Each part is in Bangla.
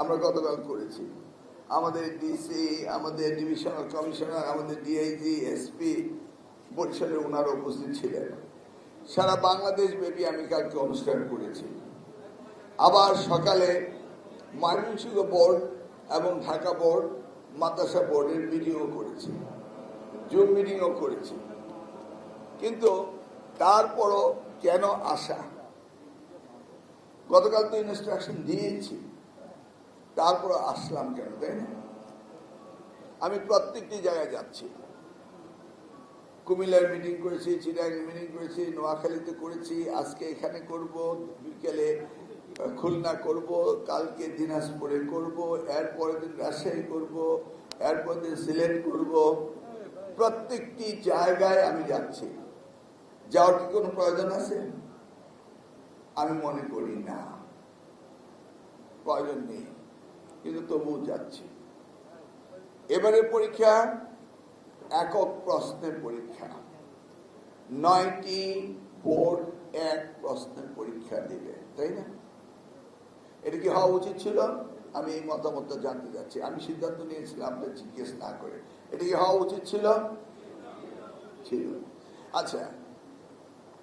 আমরা গতকাল করেছি। আমাদের ডিসি, আমাদের ডিভিশনাল কমিশনার, আমাদের ডিআইজি, এসপি বরিশালে ওনারা উপস্থিত ছিলেন। সারা বাংলাদেশ ব্যাপী আমি কালকে অনুষ্ঠান করেছি। আবার সকালে ময়মনসিংহ বোর্ড এবং ঢাকা বোর্ড, মাদ্রাসা বোর্ডের মিটিংও করেছি, জুম মিটিংও করেছি। কিন্তু তারপরও কেন আসা? গতকাল তো ইনস্ট্রাকশন দিয়েছি, তারপর আসলাম কেন, তাই না? আমি প্রত্যেকটি জায়গায় যাচ্ছি। কুমিল্লার মিটিং করেছি, চিটাগাং মিটিং করেছি, নোয়াখালীতে করেছি, আজকে এখানে করব, বিকেলে খুলনা করব, কালকে দিনাজপুরে করব, এরপরের দিন রাজশাহী করব, এরপরের দিন সিলেট করব। প্রত্যেকটি জায়গায় আমি যাচ্ছি। যাওয়ার কি কোনো প্রয়োজন আছে? আমি মনে করি না, প্রয়োজন নেই, কিন্তু তবুও যাচ্ছি। এবারে পরীক্ষা একক প্রশ্নের পরীক্ষা। 9টি বোর্ড এক প্রশ্নের পরীক্ষা দিবে, তাই না? এটা কি হওয়া উচিত ছিল? আমি এই মতামতটা জানতে চাচ্ছি। আমি সিদ্ধান্ত নিয়েছিলাম আপনার জিজ্ঞেস না করে। এটা কি হওয়া উচিত ছিল? ছিল। আচ্ছা,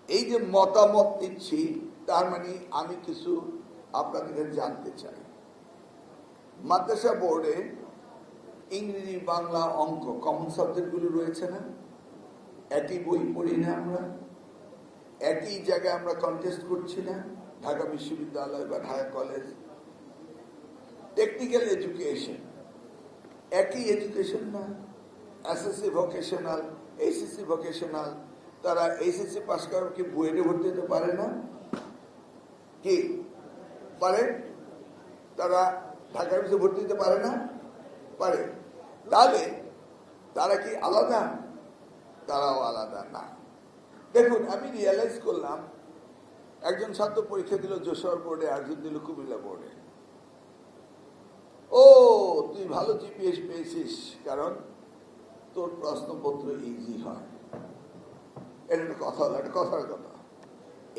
এই যে মতামত দিচ্ছি, তার মানে আমি কিছু আপনাদের জানতে চাই। মাদ্রাসা বোর্ডে ইংরেজি, বাংলা, অঙ্ক কমন সাবজেক্টগুলো রয়েছে না? একই বই পড়ি না আমরা? একই জায়গায় আমরা কন্টেস্ট করছি না? ঢাকা বিশ্ববিদ্যালয় বা ঢাকা কলেজ। টেকনিক্যাল এডুকেশন একই এডুকেশন না? এসএসসি ভোকেশনাল, এইচএসসি ভোকেশনাল, তারা এইচএসসি পাস করার কি বুয়েটে ভর্তি হতে পারে না? কি পারে? তারা ঢাকার ভিতরে ভর্তি হতে পারে না? পারে। তাহলে তারা কি আলাদা? তারাও আলাদা না। দেখুন, আমি রিয়েলাইজ করলাম, একজন ছাত্র পরীক্ষা দিল যশোর বোর্ডে, একজন দিল কুমিল্লা বোর্ডে। ও, তুই ভালো জিপিএস পেয়েছিস, কারণ তোর প্রশ্নপত্র ইজি হয়। এটা একটা কথা হলো, একটা কথার কথা।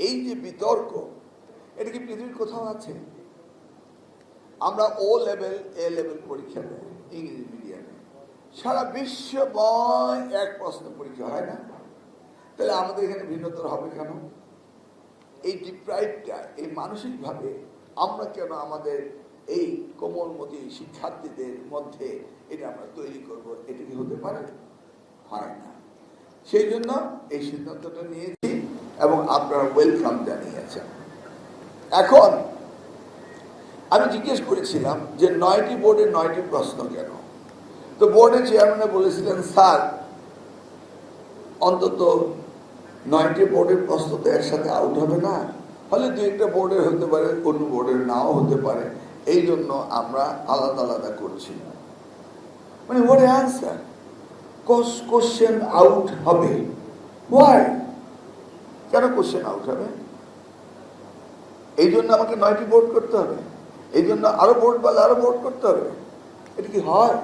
এই যে বিতর্ক, এটা কি পৃথিবীর কোথাও আছে? আমরা ও লেভেল, এ লেভেল পরীক্ষা দেয় ইংরেজি মিডিয়ামে, সারা বিশ্বময় এক প্রশ্ন পরীক্ষা হয় না? তাহলে আমাদের এখানে ভিন্নতর হবে কেন? এই ডিপ্রাইভটা, এই মানসিকভাবে আমরা কেন আমাদের এই কোমলমতি শিক্ষার্থীদের মধ্যে এটা আমরা তৈরি করব? এটা কি হতে পারে? হয় না। সেই জন্য এই সিদ্ধান্তটা নিয়েছি এবং আপনারা ওয়েলকাম জানিয়েছেন। এখন আমি জিজ্ঞেস করেছিলাম যে 9টি বোর্ডে 9টি প্রশ্ন কেন? তো বোর্ডের চেয়ারম্যান বলেছিলেন, স্যার, অন্তত 9টি বোর্ডের প্রশ্ন তো একসাথে আউট হবে না, হলে 2-1টা বোর্ডের হতে পারে, অন্য বোর্ডের নাও হতে পারে, এই জন্য আমরা আলাদা আলাদা করছি। মানে হোয়াট অ্যান্সার? কোশ্চেন আউট হবে। ওয়াই? কেন কোশ্চেন আউট হবে? এই জন্য আমাকে 9টি বোর্ড করতে হবে? এই জন্য আরো বোর্ড বলে আরো বোর্ড করতে হবে? এটা কি হয়?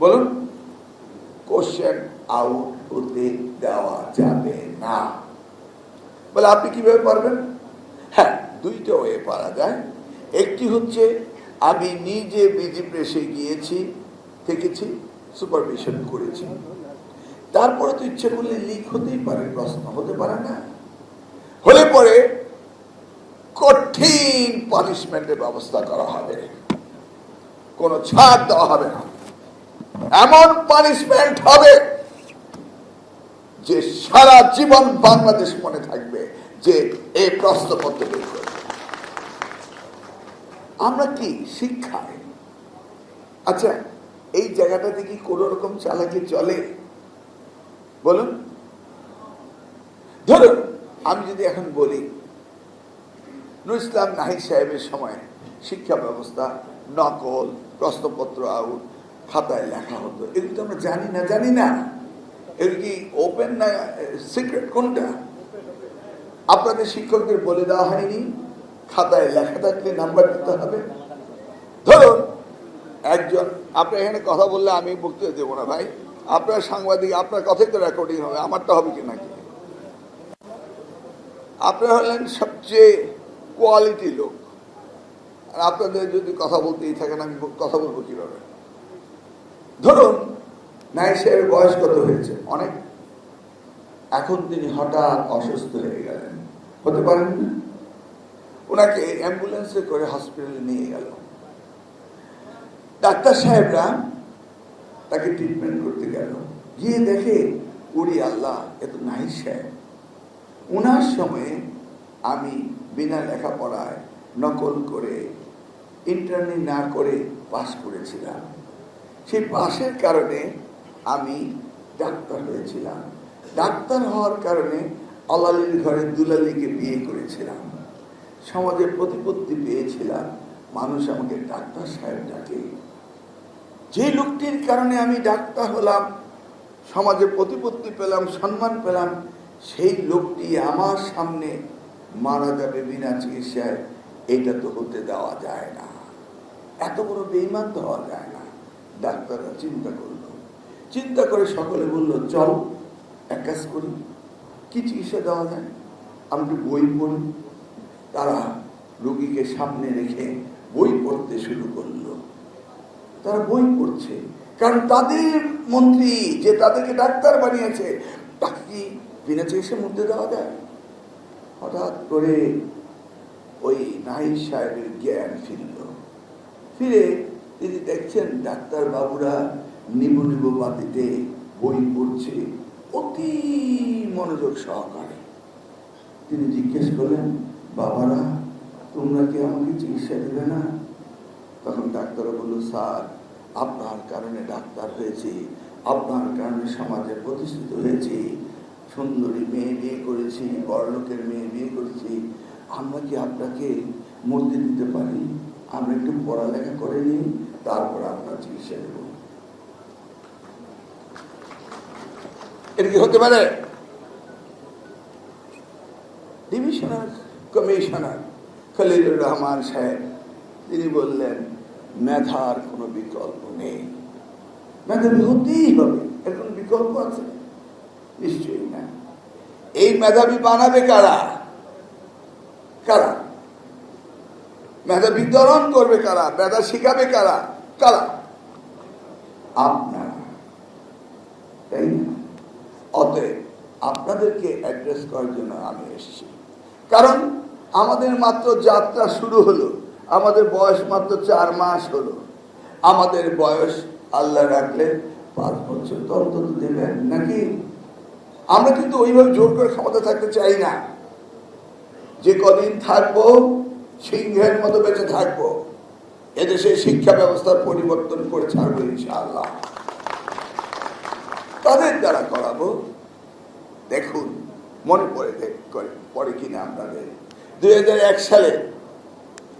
বলুন। কোশ্চেন আউট হতে দেওয়া যাবে না। বলে আপনি কিভাবে পারবেন? হ্যাঁ, 2টা ওয়ে পারা যায়। একটি হচ্ছে আমি নিজে বিজি প্রেসে গিয়েছি, দেখেছি, সুপারভিশন করেছি, তারপরে তো ইচ্ছে করলে লিক হতেই পারে, প্রশ্ন হতে পারে না? হলে পরে কঠিন পানিশমেন্টের ব্যবস্থা করা হবে, কোনো ছাড় দেওয়া হবে না। এমন পানিশমেন্ট হবে যে সারা জীবন বাংলাদেশ মনে থাকবে যে এই প্রশ্নপত্র বের করে। আমরা কি শিক্ষায়, আচ্ছা, এই জায়গাটাতে কি কোন রকম চালাকি চলে? বলুন। ধরুন, আমি যদি এখন বলি নুরুল ইসলাম নাহিদ সাহেবের সময় শিক্ষা ব্যবস্থা, নকল, প্রশ্নপত্র আউট, খাতায় লেখা হতো, এগুলো তো আমরা জানি না। এগুলো কি ওপেন না সিক্রেট? কোনটা? আপনাদের শিক্ষকদের বলে দেওয়া হয়নি খাতায় লেখা থাকলে নাম্বার দিতে হবে? ধরুন একজন, আপনি এখানে কথা বললে আমি বক্তৃতা দেবো না ভাই, আপনার সাংবাদিক, আপনার কথাই তো রেকর্ডিং হবে, আমারটা হবে কি নাকি? আপনারা হলেন সবচেয়ে কোয়ালিটি লোক, আর আপনাদের যদি কথা বলতেই থাকেন, আমি কথা বলবো কিভাবে? ধরুন নাইর সাহেবের বয়স কত হয়েছে? অনেক। এখন তিনি হঠাৎ অসুস্থ হয়ে গেলেন, হতে পারেন না? ওনাকে অ্যাম্বুলেন্সে করে হসপিটালে নিয়ে গেল। ডাক্তার সাহেবরা তাকে ট্রিটমেন্ট করতে গেল, গিয়ে দেখে উড়ি আল্লাহ, এত নাহিদ সাহেব। ওনার সময়ে আমি বিনা লেখাপড়ায় নকল করে ইন্টার্নি না করে পাশ করেছিলাম। সেই পাশের কারণে আমি ডাক্তার হয়েছিলাম। ডাক্তার হওয়ার কারণে আলালির ঘরে দুলালিকে বিয়ে করেছিলাম। সমাজে প্রতিপত্তি পেয়েছিলাম, মানুষ আমাকে ডাক্তার সাহেব ডাকে। যে লোকটির কারণে আমি ডাক্তার হলাম, সমাজে প্রতিপত্তি পেলাম, সম্মান পেলাম, সেই লোকটি আমার সামনে মারা যাবে বিনা চিকিৎসায়, এটা তো হতে দেওয়া যায় না। এত বড় বেঈমান তো হওয়া যায় না। ডাক্তাররা চিন্তা করলো, চিন্তা করে সকলে বলল, চল এক কাজ করি, কি চিকিৎসা দেওয়া যায়, আমি বই পড়ি। তারা রোগীকে সামনে রেখে বই পড়তে শুরু করলো। তারা বই পড়ছে, কারণ তাদের মন্ত্রী যে তাদেরকে ডাক্তার বানিয়েছে, তাকে কি বিনা চিকিৎসার মধ্যে দেওয়া যায়? হঠাৎ করে ওই নাহিদ সাহেবের জ্ঞান ফিরল। ফিরে তিনি দেখছেন ডাক্তার বাবুরা নিবু নিবু বাতিতে বই পড়ছে অতি মনোযোগ সহকারে। তিনি জিজ্ঞেস করলেন, বাবারা তোমরা কি আমাকে চিকিৎসা দেবে না? তখন ডাক্তাররা বলল, স্যার আপনার কারণে ডাক্তার হয়েছি, আপনার কারণে সমাজে প্রতিষ্ঠিত হয়েছি, সুন্দরী মেয়ে বিয়ে করেছি, বড়লোকের মেয়ে বিয়ে করেছি, আমরা কি আপনাকে মরতে দিতে পারি? আমরা একটু পড়ালেখা করে নিই, তারপর আপনার চিকিৎসা দেব। এটা কি হতে পারে? ডিভিশনাল কমিশনার খলিলুর রহমান সাহেব তিনি বললেন, মেধার কোনো বিকল্প নেই, মেধাবী হতেই হবে। এর কোনো বিকল্প আছে? নিশ্চয়ই না। এই মেধাবী বানাবে কারা? কারা মেধা বিতরণ করবে? কারা মেধা শিখাবে? কারা? কারা? আপনারা, তাই না? অতএব আপনাদেরকে অ্যাড্রেস করার জন্য আমি এসেছি। কারণ আমাদের মাত্র যাত্রা শুরু হলো, আমাদের বয়স মাত্র 4 মাস হলো। আমাদের বয়স আল্লাহ রাখলে 5 বছর তো অন্তত দেবেন নাকি? আমরা কিন্তু ওইভাবে জোর করে ক্ষমতা থাকতে চাই না। যে কদিন থাকবো সিংহের মতো বেঁচে থাকবো। এদেশের শিক্ষা ব্যবস্থার পরিবর্তন করে ছাড়বো ইনশাআল্লাহ। তাদের দ্বারা করাবো। দেখুন, মনে পড়ে কিনা আপনাদের 2001 সালে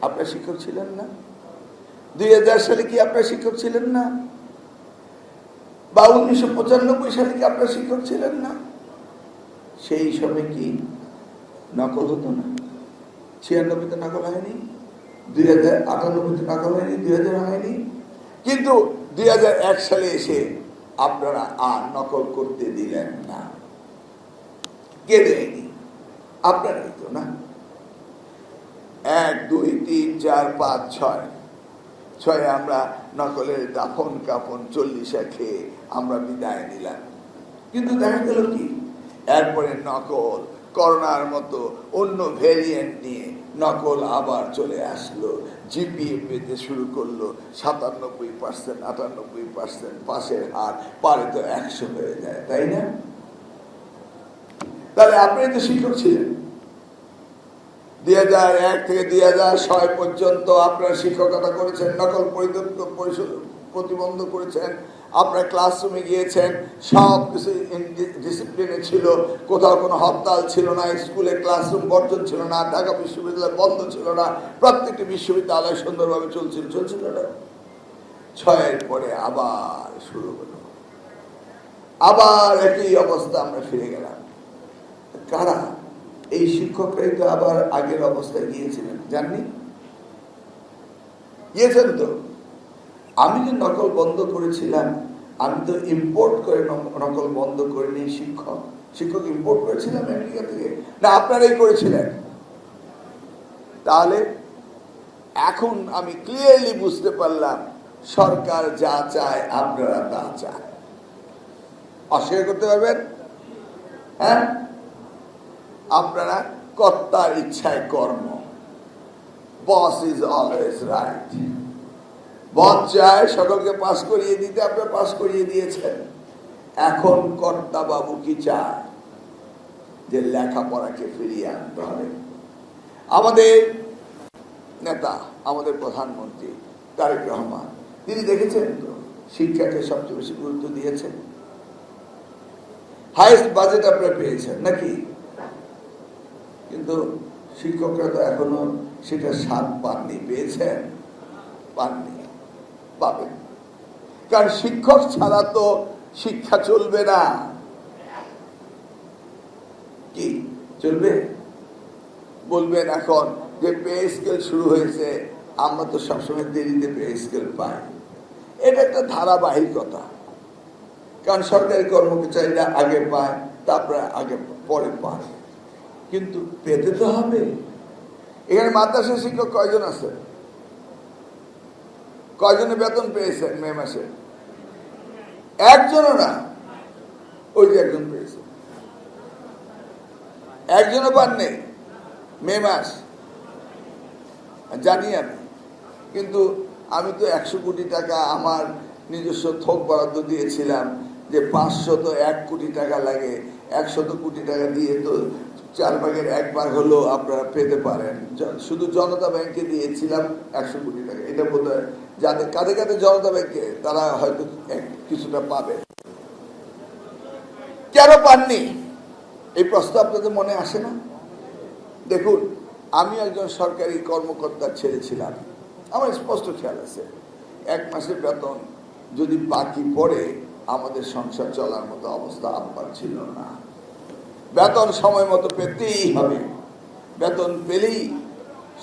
আপনার শিক্ষক ছিলেন না? 2000 সালে কি আপনার শিক্ষক ছিলেন না? বা 1995 সালে কি আপনার শিক্ষক ছিলেন না? সেই সময় কি নকল হতো না? 96-তে নকল হয়নি, 2098-তে নকল হয়নি, 2000 হয়নি। কিন্তু 2001 সালে এসে আপনারা আর নকল করতে দিলেন না। কে দেয়নি? আপনারাই তো না। 1, 2, 3, 4, 5, 6 আমরা নকলের দাফন কাফন 40 খেয়ে আমরা বিদায় নিলাম। কিন্তু দেখা গেল কি, এরপরে নকল করোনার মতো অন্য ভেরিয়েন্ট নিয়ে নকল আবার চলে আসলো, জিপিএ পেতে শুরু করলো 97%, 98%, পাশের হার পারে তো 100 হয়ে যায়, তাই না? তাহলে আপনি তো শিক্ষক ছিলেন। 2001 থেকে 2006 পর্যন্ত আপনারা শিক্ষকতা করেছেন, নকল প্রতিবন্ধ করেছেন, আপনারা ক্লাসরুমে গিয়েছেন, সব কিছু ডিসিপ্লিনে ছিল, কোথাও কোনো হরতাল ছিল না, স্কুলে ক্লাসরুম বর্জন ছিল না, ঢাকা বিশ্ববিদ্যালয় বন্ধ ছিল না, প্রত্যেকটি বিশ্ববিদ্যালয় সুন্দরভাবে চলছিল না। 6-এর পরে আবার শুরু হলো, আবার একই অবস্থা, আমরা ফিরে গেলাম। কারা? এই শিক্ষকরাই তো আবার আগের অবস্থায় গিয়েছিলেন, জাননি? গিয়েছেন তো। আমি যে নকল বন্ধ করেছিলাম, আমি তো ইম্পোর্ট করে নকল বন্ধ করিনি। শিক্ষক ইম্পোর্ট করেছিলাম আমেরিকা থেকে, না আপনারাই করেছিলেন? তাহলে এখন আমি ক্লিয়ারলি বুঝতে পারলাম সরকার যা চায় আপনারা তা চায়। অস্বীকার করতে পারবেন? হ্যাঁ, আপনারা কর্তার ইচ্ছায় কর্ম। Boss is always right. Boss চায় সকলকে পাস করিয়ে দিতে, আপনারা পাস করিয়ে দিয়েছেন। এখন কর্তা বাবু কি চায়? যে লেখাপড়াকে ফিরিয়ে আনতে হবে। আমাদের নেতা, আমাদের প্রধানমন্ত্রী তারেক রহমান, তিনি দেখেছেন তো শিক্ষাকে সবচেয়ে বেশি গুরুত্ব দিয়েছেন। হাইয়েস্ট বাজেট আপনারা পেয়েছেন নাকি? কিন্তু শিক্ষকরা তো এখনো সেটা স্বাদ পাননি। পেয়েছেন? পাননি, পাবেন। কারণ শিক্ষক ছাড়া তো শিক্ষা চলবে না। কি চলবে? বলবেন এখন যে পে স্কেল শুরু হয়েছে, আমরা তো সবসময় দেরিতে পে স্কেল পাই। এটা একটা ধারাবাহিকতা। কারণ সরকারি কর্মচারীরা আগে পায়, তারপরে আগে পরে পায়, কিন্তু পেতে তো হবে। এখানে মাদ্রাসা শিক্ষক কয়জন আছে? কয়জনে বেতন পেয়েছেন মে মাসে? একজনও না। ওই যে একজন পেয়েছে, একজনও পাননি মে মাস, জানি আমি। কিন্তু আমি তো 100 কোটি টাকা আমার নিজস্ব থোক বরাদ্দ দিয়েছিলাম যে 501 কোটি টাকা লাগে, 100 কোটি টাকা দিয়ে তো 4 ভাগের 1 ভাগ হলো আপনারা পেতে পারেন। শুধু জনতা ব্যাংকে দিয়েছিলাম 100 কোটি টাকা। এটা বোধ হয় যাদের কাঁধে কাঁধে জনতা ব্যাংকে, তারা হয়তো কিছুটা পাবে। কেন পাননি এই প্রশ্ন আপনাদের মনে আসে না? দেখুন, আমি একজন সরকারি কর্মকর্তার ছেলে ছিলাম। আমার স্পষ্ট খেয়াল আছে, 1 মাসের বেতন যদি বাকি পড়ে আমাদের সংসার চলার মতো অবস্থা আব্বার ছিল না। বেতন সময় মতো পেতেই হবে, বেতন পেলেই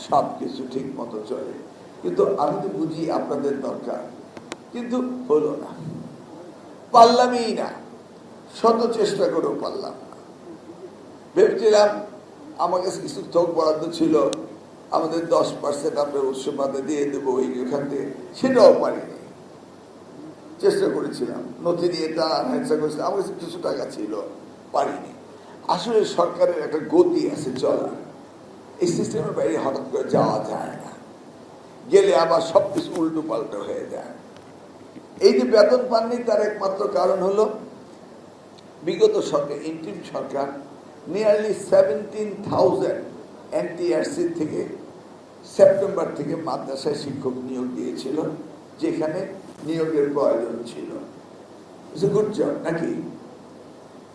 সবকিছু ঠিক মতো চলে। কিন্তু আমি তো বুঝি আপনাদের দরকার, কিন্তু হলো না, পারলামই না। শত চেষ্টা করেও পারলাম না। ভেবেছিলাম আমার কাছে কিছু থোক বরাদ্দ ছিল, আমাদের 10% আপনার উৎসবাদে দিয়ে দেবো ওইখান থেকে, সেটাও পারিনি। চেষ্টা করেছিলাম, নথি দিয়ে তার চেষ্টা করেছিলাম, আমার কাছে কিছু টাকা ছিল, পারিনি। আসলে সরকারের একটা গতি আছে চলা, এই সিস্টেমের বাইরে হঠাৎ করে যাওয়া যায় না। গেলে আবার সবকিছু উল্টো পাল্টা হয়ে যায়। এই যে বেতন পাননি, তার একমাত্র কারণ হলো বিগত সরকার, ইন্টিম সরকার নিয়ারলি 17,000 এনটিআরসি থেকে সেপ্টেম্বর থেকে মাদ্রাসায় শিক্ষক নিয়োগ দিয়েছিল, যেখানে নিয়োগের প্রয়োজন ছিল। গুড জব নাকি?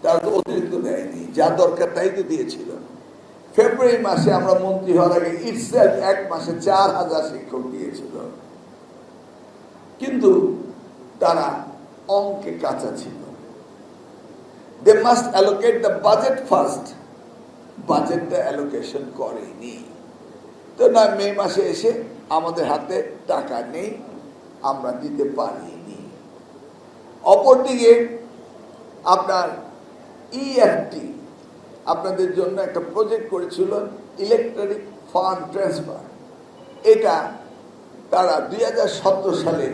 তারা তো অতিরিক্ত দেয়নি, যা দরকার তাই তো দিয়েছিল। ফেব্রুয়ারি মাসে আমরা মন্ত্রী হওয়ার আগে ইটসেলফ 1 মাসে 4,000 শিক্ষক দিয়েছিল। কিন্তু তারা অঙ্কে কাঁচা ছিল। They must allocate the budget first. বাজেটটা অ্যালোকেশন করেনি। তো না, মে মাসে এসে আমাদের হাতে টাকা নেই, আমরা দিতে পারিনি। অপরদিকে আপনার ইএফটি আপনাদের জন্য একটা প্রজেক্ট করেছিল, ইলেকট্রনিক ফান্ড ট্রান্সফার। এটা তারা 2017 সালে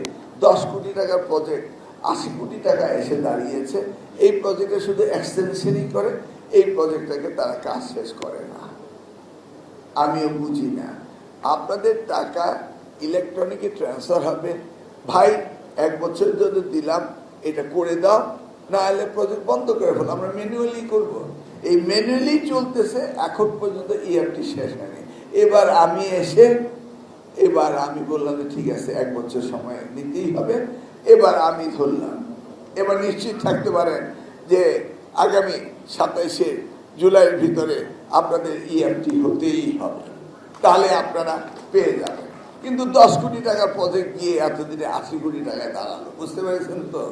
10 কোটি টাকার প্রজেক্ট 80 কোটি টাকা এসে দাঁড়িয়েছে। এই প্রজেক্টে শুধু এক্সটেনশনই করে, এই প্রজেক্টটাকে তারা কাজ শেষ করে না। আমিও বুঝি না, আপনাদের টাকা ইলেকট্রনিকে ট্রান্সফার হবে, ভাই 1 বছর যদি দিলাম এটা করে দাও, না হলে প্রজেক্ট বন্ধ করে ফেলো, আমরা ম্যানুয়ালি করব। এই ম্যানুয়ালি চলতেছে, এখন পর্যন্ত ইএফটি শেষ হয়নি। এবার আমি বললাম যে ঠিক আছে, 1 বছর সময় নিতেই হবে। এবার আমি ধরলাম, এবার নিশ্চিত থাকতে পারেন যে আগামী 27শে জুলাইয়ের ভিতরে আপনাদের ইএফটি হতেই হবে, তাহলে আপনারা পেয়ে যাবেন। কিন্তু 10 কোটি টাকার প্রজেক্ট গিয়ে এতদিনে 80 কোটি টাকায় দাঁড়ালো, বুঝতে পেরেছেন তো?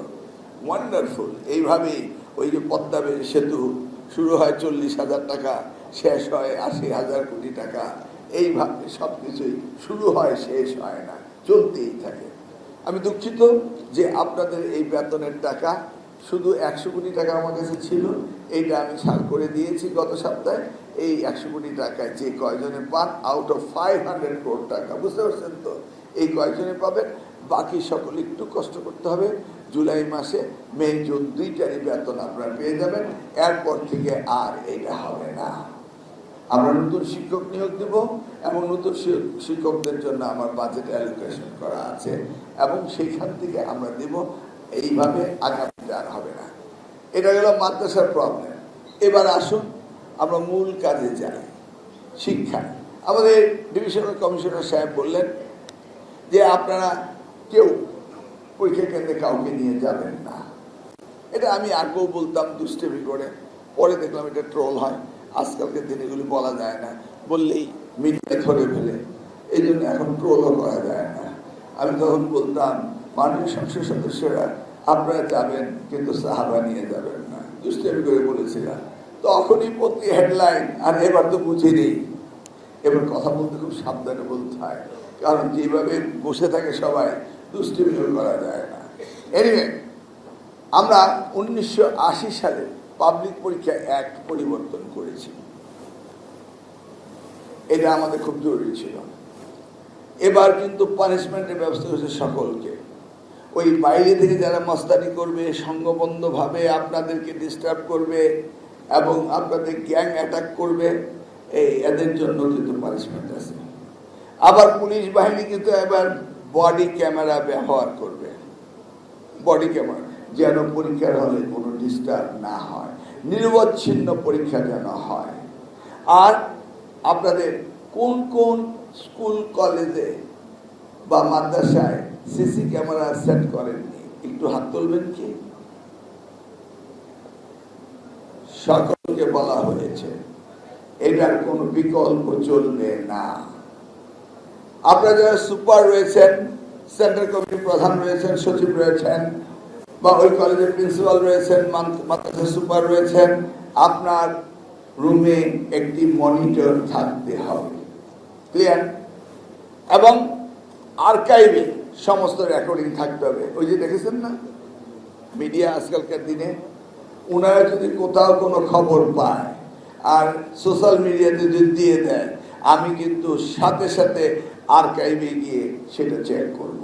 ওয়ান্ডারফুল। এইভাবেই ওই যে পদ্মা সেতু শুরু হয় 40,000 টাকা, শেষ হয় 80,000 কোটি টাকা। এইভাবে সবকিছুই শুরু হয়, শেষ হয় না, চলতেই থাকে। আমি দুঃখিত যে আপনাদের এই বেতনের টাকা শুধু 100 কোটি টাকা আমার কাছে ছিল, এইটা আমি ছাড় করে দিয়েছি গত সপ্তাহে। এই 100 কোটি টাকায় যে কয়জনে পান আউট অফ 500 crore টাকা, বুঝতে পারছেন তো? এই কয়জনে পাবেন, বাকি সকলে একটু কষ্ট করতে হবে। জুলাই মাসে মে জুন 2টারই বেতন আপনারা পেয়ে যাবেন। এরপর থেকে আর এটা হবে না। আমরা নতুন শিক্ষক নিয়োগ দেব এবং নতুন শিক্ষকদের জন্য আমার বাজেট অ্যালোকেশন করা আছে এবং সেইখান থেকে আমরা দেব। এইভাবে আগামীতে আর হবে না। এটা গেল মাদ্রাসার প্রবলেম। এবার আসুন আমরা মূল কাজে যাই, শিক্ষা। আমাদের ডিভিশনাল কমিশনার সাহেব বললেন যে আপনারা কেউ পরীক্ষা কেন্দ্রে কাউকে নিয়ে যাবেন না। এটা আমি আগেও বলতাম দুষ্টেমি করে, পরে দেখলাম এটা ট্রোল হয়। আজকালকের দিনে এগুলি বলা যায় না, বললেই মিডিয়া ধরে ফেলে, এই জন্য এখন ট্রোলও করা যায় না। আমি তখন বলতাম মাননীয় সংসদ সদস্যরা আপনারা যাবেন কিন্তু সাহাবা নিয়ে যাবেন না, দুষ্টেমি করে বলেছিলাম। তখনই প্রতি হেডলাইন। আর এবার তো বুঝে নেই, এবার কথা বলতে খুব সাবধানে বলতে হয়, কারণ যেভাবে বসে থাকে সবাই, দুষ্টেমিও করা যায় না। এনিওয়ে, আমরা 1980 সালে পাবলিক পরীক্ষা অ্যাক্ট পরিবর্তন করেছি। এটা আমাদের খুব জরুরি ছিল। এবার কিন্তু পানিশমেন্টের ব্যবস্থা হয়েছে সকলকে। ওই বাইরে থেকে যারা মস্তানি করবে, সংঘবদ্ধভাবে আপনাদেরকে ডিস্টার্ব করবে এবং আপনাদের গ্যাং অ্যাটাক করবে, এদের জন্য কিন্তু পানিশমেন্ট আছে। আবার পুলিশ বাহিনী কিন্তু এবার বডি ক্যামেরা ব্যবহার করবে। বডি ক্যামেরা যেন পরীক্ষার হলে কোনো ডিস্টার্ব না হয়, নিরবচ্ছিন্ন পরীক্ষা যেন হয়। আর আপনাদের কোন কোন স্কুল কলেজে বা মাদ্রাসায় সিসি ক্যামেরা সেট করেননি, একটু হাত তুলবেন কি? সকলকে বলা হয়েছে এটার কোনো বিকল্প চলবে না। আপনারা যারা সুপার রয়েছেন, সেন্ট্রাল কমিটির প্রধান রয়েছেন, সচিব রয়েছেন, বা ওই কলেজের প্রিন্সিপাল রয়েছেন, মাদ্রাসা সুপার রয়েছেন, আপনার রুমে একটি মনিটর থাকতে হবে, ক্লিয়ার? এবং আর্কাইভে সমস্ত রেকর্ডিং থাকতে হবে। ওই যে দেখেছেন না মিডিয়া আজকালকার দিনে, ওনারা যদি কোথাও কোনো খবর পায় আর সোশ্যাল মিডিয়াতে যদি দিয়ে দেয়, আমি কিন্তু সাথে সাথে আর্কাইভে গিয়ে সেটা চেক করব।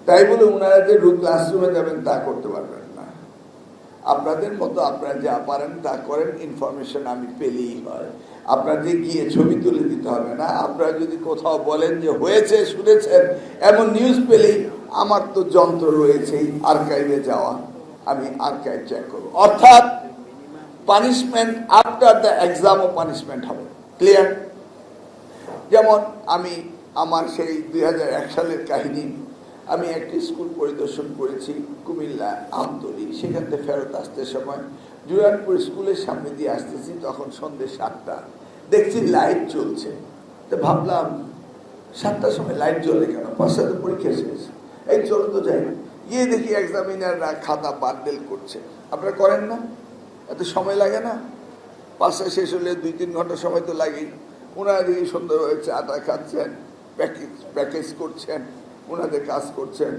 তাই বলে ওনারা যে ক্লাসরুমে যাবেন তা করতে পারবেন না। আপনাদের মতো আপনারা যা পারেন তা করেন, ইনফরমেশন আমি পেলেই হয়। আপনাদের গিয়ে ছবি তুলে দিতে হবে না। আপনারা যদি কোথাও বলেন যে হয়েছে, শুনেছেন, এমন নিউজ পেলেই আমার তো যন্ত্র রয়েছেই আর্কাইভে যাওয়া, আমি আর্কাইভ চেক করব। অর্থাৎ পানিশমেন্ট আফটার দ্য এক্সামও পানিশমেন্ট হবে, ক্লিয়ার? যেমন আমি আমার সেই 2001 সালের কাহিনী, আমি একটি স্কুল পরিদর্শন করেছি কুমিল্লা আমতলী। সেখান থেকে ফেরত আসতে সময় জুরানপুর স্কুলের সামনে দিয়ে আসতেছি, তখন সন্ধ্যে 7টা, দেখছি লাইট জ্বলছে। তো ভাবলাম 7টার সময় লাইট জ্বলে কেন, 5টায় তো পরীক্ষা শেষ, এই চলো তো যাই। গিয়ে দেখি এক্সামিনাররা খাতা বান্ডেল করছে। আপনারা করেন না? এত সময় লাগে না? 5টা শেষ হলে 2-3 ঘন্টা সময় তো লাগেই। ওনারা দেখি সুন্দরভাবে চাটা খাচ্ছেন, প্যাকেজ করছেন, ওনাদের কাজ করছেন।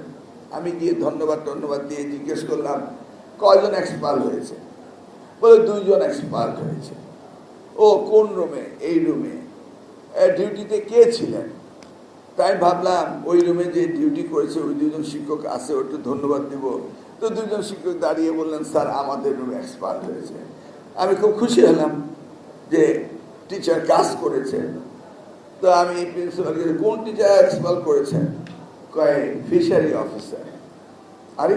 আমি গিয়ে ধন্যবাদ দিয়ে জিজ্ঞেস করলাম কয়জন এক্সপার্ট হয়েছে? বলে 2 জন এক্সপার্ট হয়েছে। ও কোন রুমে? এই রুমে। ডিউটিতে কে ছিলেন? তাই ভাবলাম ওই রুমে যে ডিউটি করেছে ওই 2 জন শিক্ষক আছে, একটু ধন্যবাদ দিব। তো 2 জন শিক্ষক দাঁড়িয়ে বললেন স্যার আমাদের রুমে এক্সপার্ট হয়েছে। আমি খুব খুশি হলাম যে টিচার কাজ করেছে। তো আমি প্রিন্সিপালকে কোন টিচার এক্সপার্ট করেছেন? কয় ফিশারি অফিসার। আরে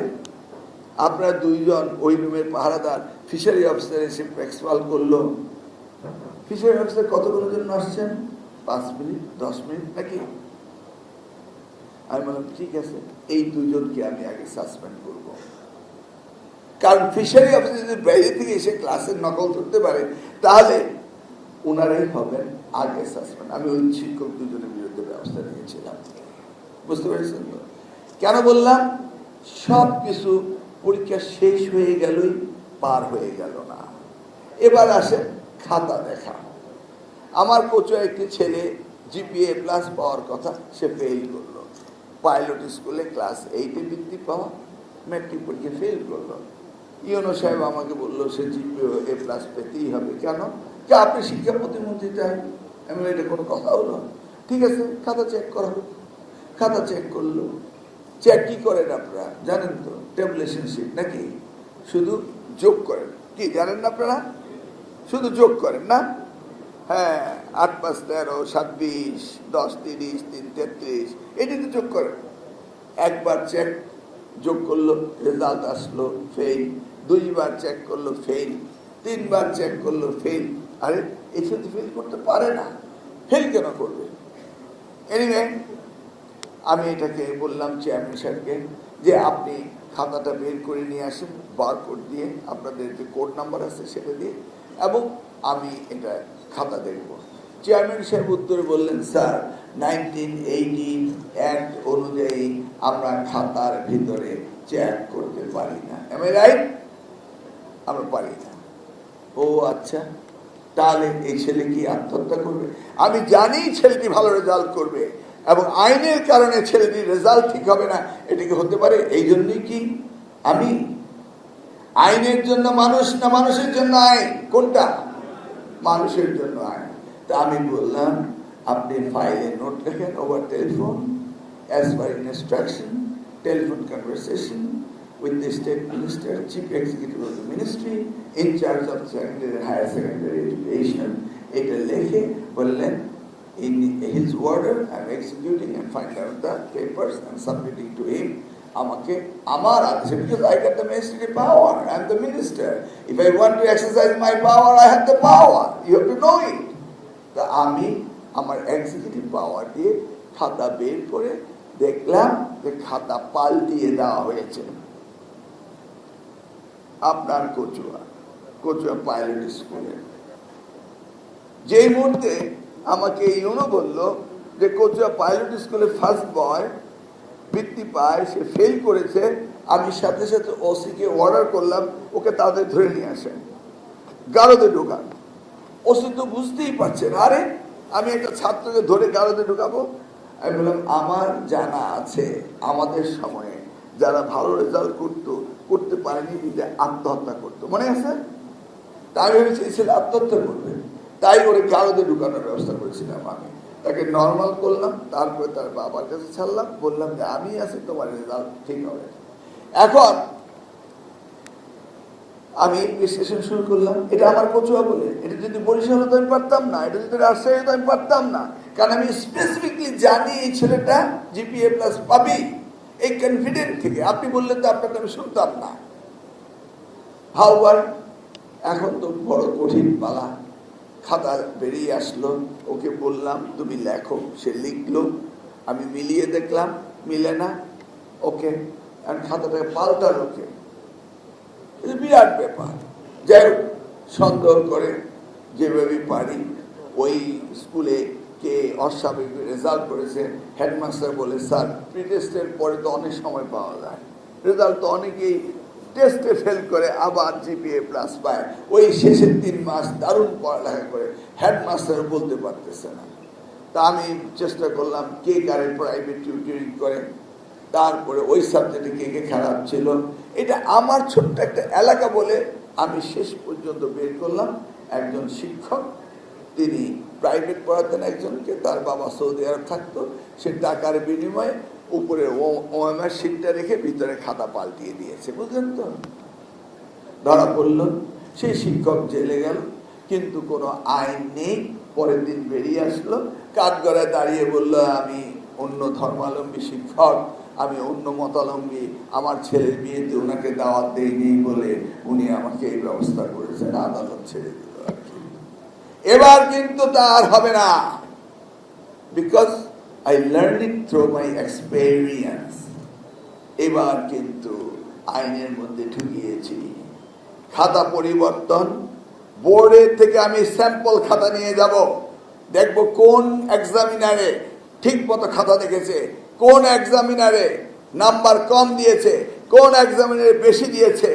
আপনার 2 জন ওই রুমের পাহারাদার, ফিশারি অফিসার এসে এক্সপার্ট করলো। ফিশারি অফিসার কতগুলোর জন্য আসছেন? 5 মিনিট 10 মিনিট নাকি? আমি বললাম ঠিক আছে, এই 2 জনকে আমি আগে সাসপেন্ড করব। কারণ ফিশারি অফিসার যদি বাইরে থেকে এসে ক্লাসের নকল করতে পারে তাহলে ওনারাই হবেন আগে সাসপেন্ড। আমি ওই শিক্ষক 2 জনের বিরুদ্ধে ব্যবস্থা নিয়েছিলাম। বুঝতে পেরেছেন তো? কেন বললাম? সব কিছু পরীক্ষা শেষ হয়ে গেলই পার হয়ে গেল না। এবার আসে খাতা দেখা। আমার কোচো একটি ছেলে জিপিএ প্লাস পাওয়ার কথা, সে ফেল করলো। পাইলট স্কুলে ক্লাস 8-এ বৃত্তি পাওয়া, ম্যাট্রিক পরীক্ষা ফেল করলো। ইউনো সাহেব আমাকে বললো সে জিপিএ A+ পেতেই হবে। কেন? যে আপনি শিক্ষা প্রতিমন্ত্রী চাই। আমি এটা কোনো কথা হলো? ঠিক আছে, খাতা চেক করা হোক। খাতা চেক করলো। চেক কি করেন আপনারা জানেন তো? ট্যাবুলেশন শিট নাকি? শুধু যোগ করেন। কি জানেন না আপনারা? শুধু যোগ করেন না? হ্যাঁ, 8 5 13, 7 20, 10 30, 3 33, এটিতে যোগ করেন। একবার চেক যোগ করলো, রেজাল্ট আসলো ফেল। 2বার চেক করলো, ফেল। 3বার চেক করলো, ফেল। আরে এসে তো ফেল করতে পারে না, ফেল কেন করবে? এনিওয়ে, আমি এটাকে বললাম চেয়ারম্যান সাহেবকে যে আপনি খাতাটা বের করে নিয়ে আসেন বারকোড দিয়ে, আপনাদের যে কোড নাম্বার আছে সেটা দিয়ে, এবং আমি এটা খাতা দেখব। চেয়ারম্যান সাহেব উত্তরে বললেন, স্যার 1980 অ্যাক্ট অনুযায়ী আমরা খাতার ভিতরে চেক করতে পারি না। Am I right? আমরা পারি না। ও আচ্ছা, তাহলে এই ছেলে কি আত্মহত্যা করবে? আমি জানি ছেলেটি ভালো রেজাল্ট করবে এবং আইনের কারণে ছেলেটির রেজাল্ট ঠিক হবে না, এটা কি হতে পারে? এই জন্যই কি আমি আইনের জন্য মানুষ না মানুষের জন্য আইন? কোনটা? মানুষের জন্য আইন। তা আমি বললাম, আপনি ফাইলে নোট লেখেন over telephone, as per instruction, telephone conversation with the state minister, chief executive of the ministry, in charge of secondary and higher secondary education. এটা লেখে বললেন, in his order I'm executing and find out the papers and submitting to him. আমাকে আমার আদেশে, because I got the ministry power, I'm the minister. If I want to exercise my power, I have the power. You have to know it. তা আমি আমার এক্সিকিউটিভ পাওয়ার দিয়ে খাতা বের করে দেখলাম যে খাতা পাল্টিয়ে দেওয়া হয়েছে। আপনার কচুয়া পাইলট স্কুলে যেই মুহূর্তে আমাকে ইউনো বললো যে কচুয়া পাইলট স্কুলে ফার্স্ট বয় বৃত্তি পায়, সে ফেল করেছে, আমি সাথে সাথে ওসিকে অর্ডার করলাম ওকে তাদের ধরে নিয়ে আসেন, গারদে ঢোকান। ওসি তো বুঝতেই পারছেন, আরে আমি একটা ছাত্রকে ধরে গারদে ঢুকাবো? আমি বললাম, আমার জানা আছে আমাদের সময়ে যারা ভালো রেজাল্ট করতে পারেনি বিধে আত্মহত্যা করতো, মনে আছে? তাই ভেবেছি ছেলে আত্মহত্যা করবে, তাই ওরে গারদে ঢুকানোর ব্যবস্থা করেছিলাম। আমি তাকে নর্মাল করলাম, তারপরে তার বাবার কাছে ছাড়লাম, বললাম যে আমি আছি, তোমার রেজাল্ট ঠিক হবে। এখন আমি ইনভেস্টিগেশন শুরু করলাম। এটা আমার কচুয়া বলে, এটা যদি বরিশাল হতো আমি পারতাম না, এটা যদি রাজশাহী হতো আমি পারতাম না, কারণ আমি স্পেসিফিকলি জানি এই ছেলেটা জিপিএ প্লাস পাবি, এই কনফিডেন্ট থেকে। আপনি বললেন তো আপনাকে আমি শুনতাম না। হাউবার এখন তো বড় কঠিন পালা, খাতা বেরিয়ে আসলো, ওকে বললাম তুমি লেখো, সে লিখলো, আমি মিলিয়ে দেখলাম মিলে না, ওকে খাতাটাকে পাল্টার ওকে, বিরাট ব্যাপার। যাই হোক, সন্দেহ করে যেভাবে পারি ওই স্কুলে কে অস্বাভাবিক রেজাল্ট করেছে, হেডমাস্টার বলে, স্যার প্রি টেস্টের পরে তো অনেক সময় পাওয়া যায়, রেজাল্ট তো অনেকেই টেস্টে ফেল করে আবার জিপিএ প্লাস পায়, ওই শেষের 3 মাস দারুণ পড়ালেখা করে হেডমাস্টার বলতে পারতেছে না। তা আমি চেষ্টা করলাম কে কারে প্রাইভেট টিউটরিং করে, তারপরে ওই সাবজেক্টে কে কে খারাপ ছিল। এটা আমার ছোট্ট একটা এলাকা বলে আমি শেষ পর্যন্ত বের করলাম একজন শিক্ষক, তিনি প্রাইভেট পড়াতেন একজনকে, তার বাবা সৌদি আরব থাকতো, সে টাকার বিনিময়ে উপরে ওএমআর শিটটা রেখে ভিতরে খাতা পাল্টিয়ে দিয়েছে, বুঝলেন তো? ধরা পড়ল, সেই শিক্ষক জেলে গেল, কিন্তু কোনো আইন নেই। পরের দিন বেরিয়ে আসলো, কাঠগড়ায় দাঁড়িয়ে বলল, আমি অন্য ধর্মাবলম্বী শিক্ষক, আমি অন্য মতাবলম্বী, আমার ছেলের বিয়েতে ওনাকে দাওয়াত দেয়নি বলে উনি আমাকে এই ব্যবস্থা করেছেন, আদালত ছেড়ে দিল। এবার কিন্তু তা আর হবে না, because I learned it through my experience. এবার কিন্তু আইনের মধ্যে ঢুকিয়েছি। খাতা পরিবর্তন, বোর্ডের থেকে আমি স্যাম্পল খাতা নিয়ে যাব, দেখব কোন এক্সামিনারে ঠিক মতো খাতা দেখেছে, কোন এক্সামিনারে নাম্বার কম দিয়েছে, কোন এক্সামিনারে বেশি দিয়েছে,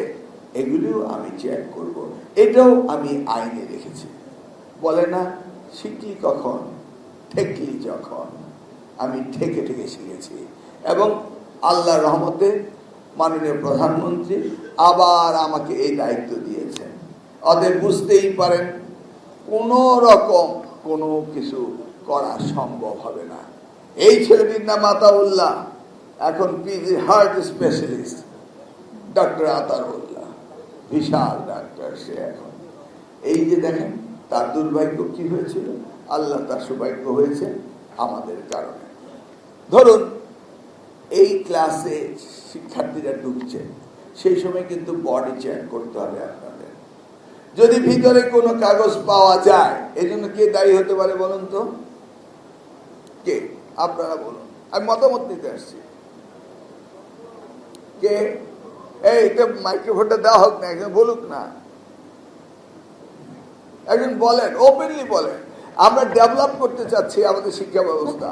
এগুলিও আমি চেক করব। এটাও আমি আইনে রেখেছি। বলে না, শিখলি কখন? ঠেকলি যখন। আমি ঠেকে ঠেকে শিখেছি, এবং আল্লাহর রহমতে মাননীয় প্রধানমন্ত্রী আবার আমাকে এই দায়িত্ব দিয়েছেন। অতএব বুঝতেই পারেন কোনো রকম কোনো কিছু করা সম্ভব হবে না। এই ছেলেটির নাম আতাউল্লাহ, এখন PG heart specialist doctor Ataullah, বিশাল ডাক্তার সে এখন। এই যে দেখেন তার দুর্ভাগ্য কি হয়েছিল, আল্লাহ তার সৌভাগ্য হয়েছে আমাদের কারণে। ধরুন এই ক্লাসে শিক্ষার্থীরা ঢুকছে, সেই সময় কিন্তু বডি চেক করতে হবে আপনাদের। যদি ভিতরে কোনো কাগজ পাওয়া যায়, এই জন্য কে দায়ী হতে পারে বলুন তো? কে? আপনারা বলুন, আমি মতামত নিতে আসছি। কে? এইটা মাইক্রোফোনটা দেওয়া হোক না, একজন বলুক না, একজন বলেন, ওপেনলি বলেন। আমরা ডেভেলপ করতে চাচ্ছি আমাদের শিক্ষা ব্যবস্থা।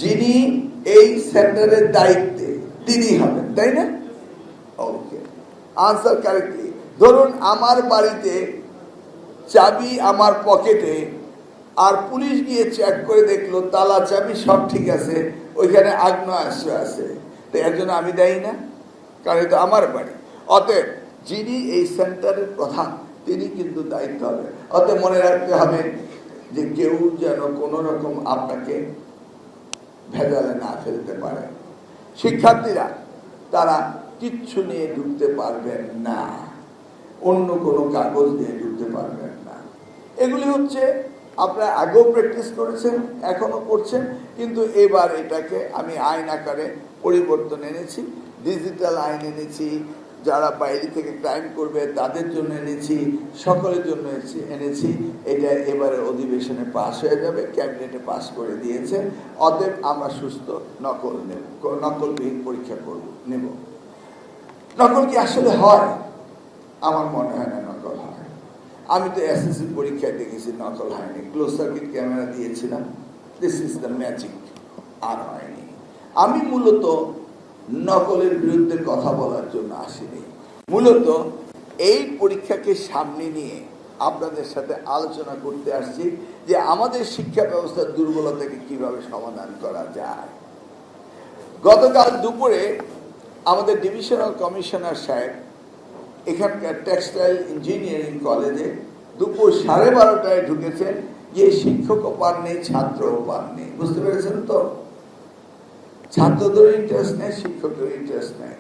যিনি এই সেন্টারের দায়িত্বে তিনি হবেন, তাই না? ওকে, আনসার কারেক্টলি। ধরুন আমার বাড়িতে চাবি আমার পকেটে, আর পুলিশ গিয়ে চেক করে দেখলো তালা চাবি সব ঠিক আছে, ওইখানে আগ্নেয়াস্ত্র আছে, তো এর জন্য আমি দায়ী না, কারণ এটা আমার বাড়ি। অতএব যিনি এই সেন্টারের প্রধান তিনি কিন্তু দায়িত্ব হবে। অতএব মনে রাখতে হবে যে কেউ যেন কোনো রকম আপনাকে ভেজালে না ফেলতে পারে। শিক্ষার্থীরা তারা কিচ্ছু নিয়ে ঢুকতে পারবেন না, অন্য কোনো কাগজ নিয়ে ঢুকতে পারবেন না। এগুলি হচ্ছে আপনারা আগেও প্র্যাকটিস করেছেন, এখনো করছেন, কিন্তু এবার এটাকে আমি আইন আকারে পরিবর্তন এনেছি, ডিজিটাল আইন এনেছি, যারা বাইরে থেকে ক্রাইম করবে তাদের জন্য এনেছি, সকলের জন্য এনেছি। এটা এবারে অধিবেশনে পাস হয়ে যাবে, ক্যাবিনেটে পাস করে দিয়েছে। অতএব আমরা সুস্থ নকল নেব, নকলবিহীন পরীক্ষা নেব। নকল কি আসলে হয়? আমার মনে হয় না নকল হয়। আমি তো এসএসসি পরীক্ষায় দেখেছি নকল হয়নি, ক্লোজ সার্কিট ক্যামেরা দিয়েছিলাম, দিস ইজ দ্য ম্যাজিক, আর হয়নি। আমি মূলত নকলের বিরুদ্ধে কথা বলার জন্য আসিনি, মূলত এই পরীক্ষাকে সামনে নিয়ে আপনাদের সাথে আলোচনা করতে আসছি যে আমাদের শিক্ষা ব্যবস্থার দুর্বলতাকে কিভাবে সমাধান করা যায়। গতকাল দুপুরে আমাদের ডিভিশনাল কমিশনার সাহেব এখানকার টেক্সটাইল ইঞ্জিনিয়ারিং কলেজে দুপুর 12:30টায় ঢুকেছেন, যে শিক্ষকও পান নেই, ছাত্রও পান নেই। বুঝতে পেরেছেন তো? ছাত্রদের ইন্টারেস্ট নেই, শিক্ষকদের ইন্টারেস্ট নেই।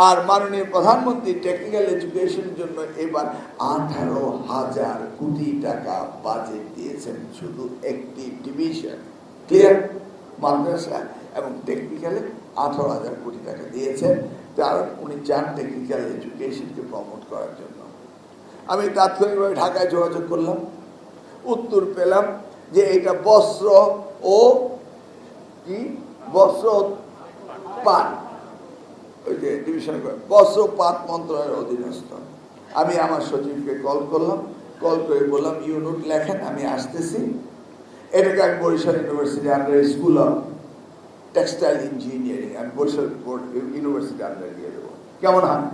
আর মাননীয় প্রধানমন্ত্রী টেকনিক্যাল এডুকেশনের জন্য এবার 18,000 কোটি টাকা বাজেট দিয়েছেন, শুধু একটি ডিভিশন, ক্লিয়ার? মাদ্রাসা এবং টেকনিক্যালে 18,000 কোটি টাকা দিয়েছেন, কারণ উনি চান টেকনিক্যাল এডুকেশনকে প্রমোট করার জন্য। আমি তাৎক্ষণিকভাবে ঢাকায় যোগাযোগ করলাম, উত্তর পেলাম যে এটা বস্ত্র ও কি বস্ত্র পাট, ওই যে ডিভিশন বস্ত্র পাট মন্ত্রণালয়ের অধীনস্থ। আমি আমার সচিবকে কল করলাম, কল করে বললাম ইউনিট লেখেন, আমি আসতেছি। এটাকে আমি Barishal university under school of textile engineering আমি বরিশাল ইউনিভার্সিটি আন্ডার দিয়ে দেবো। কেমন হয়?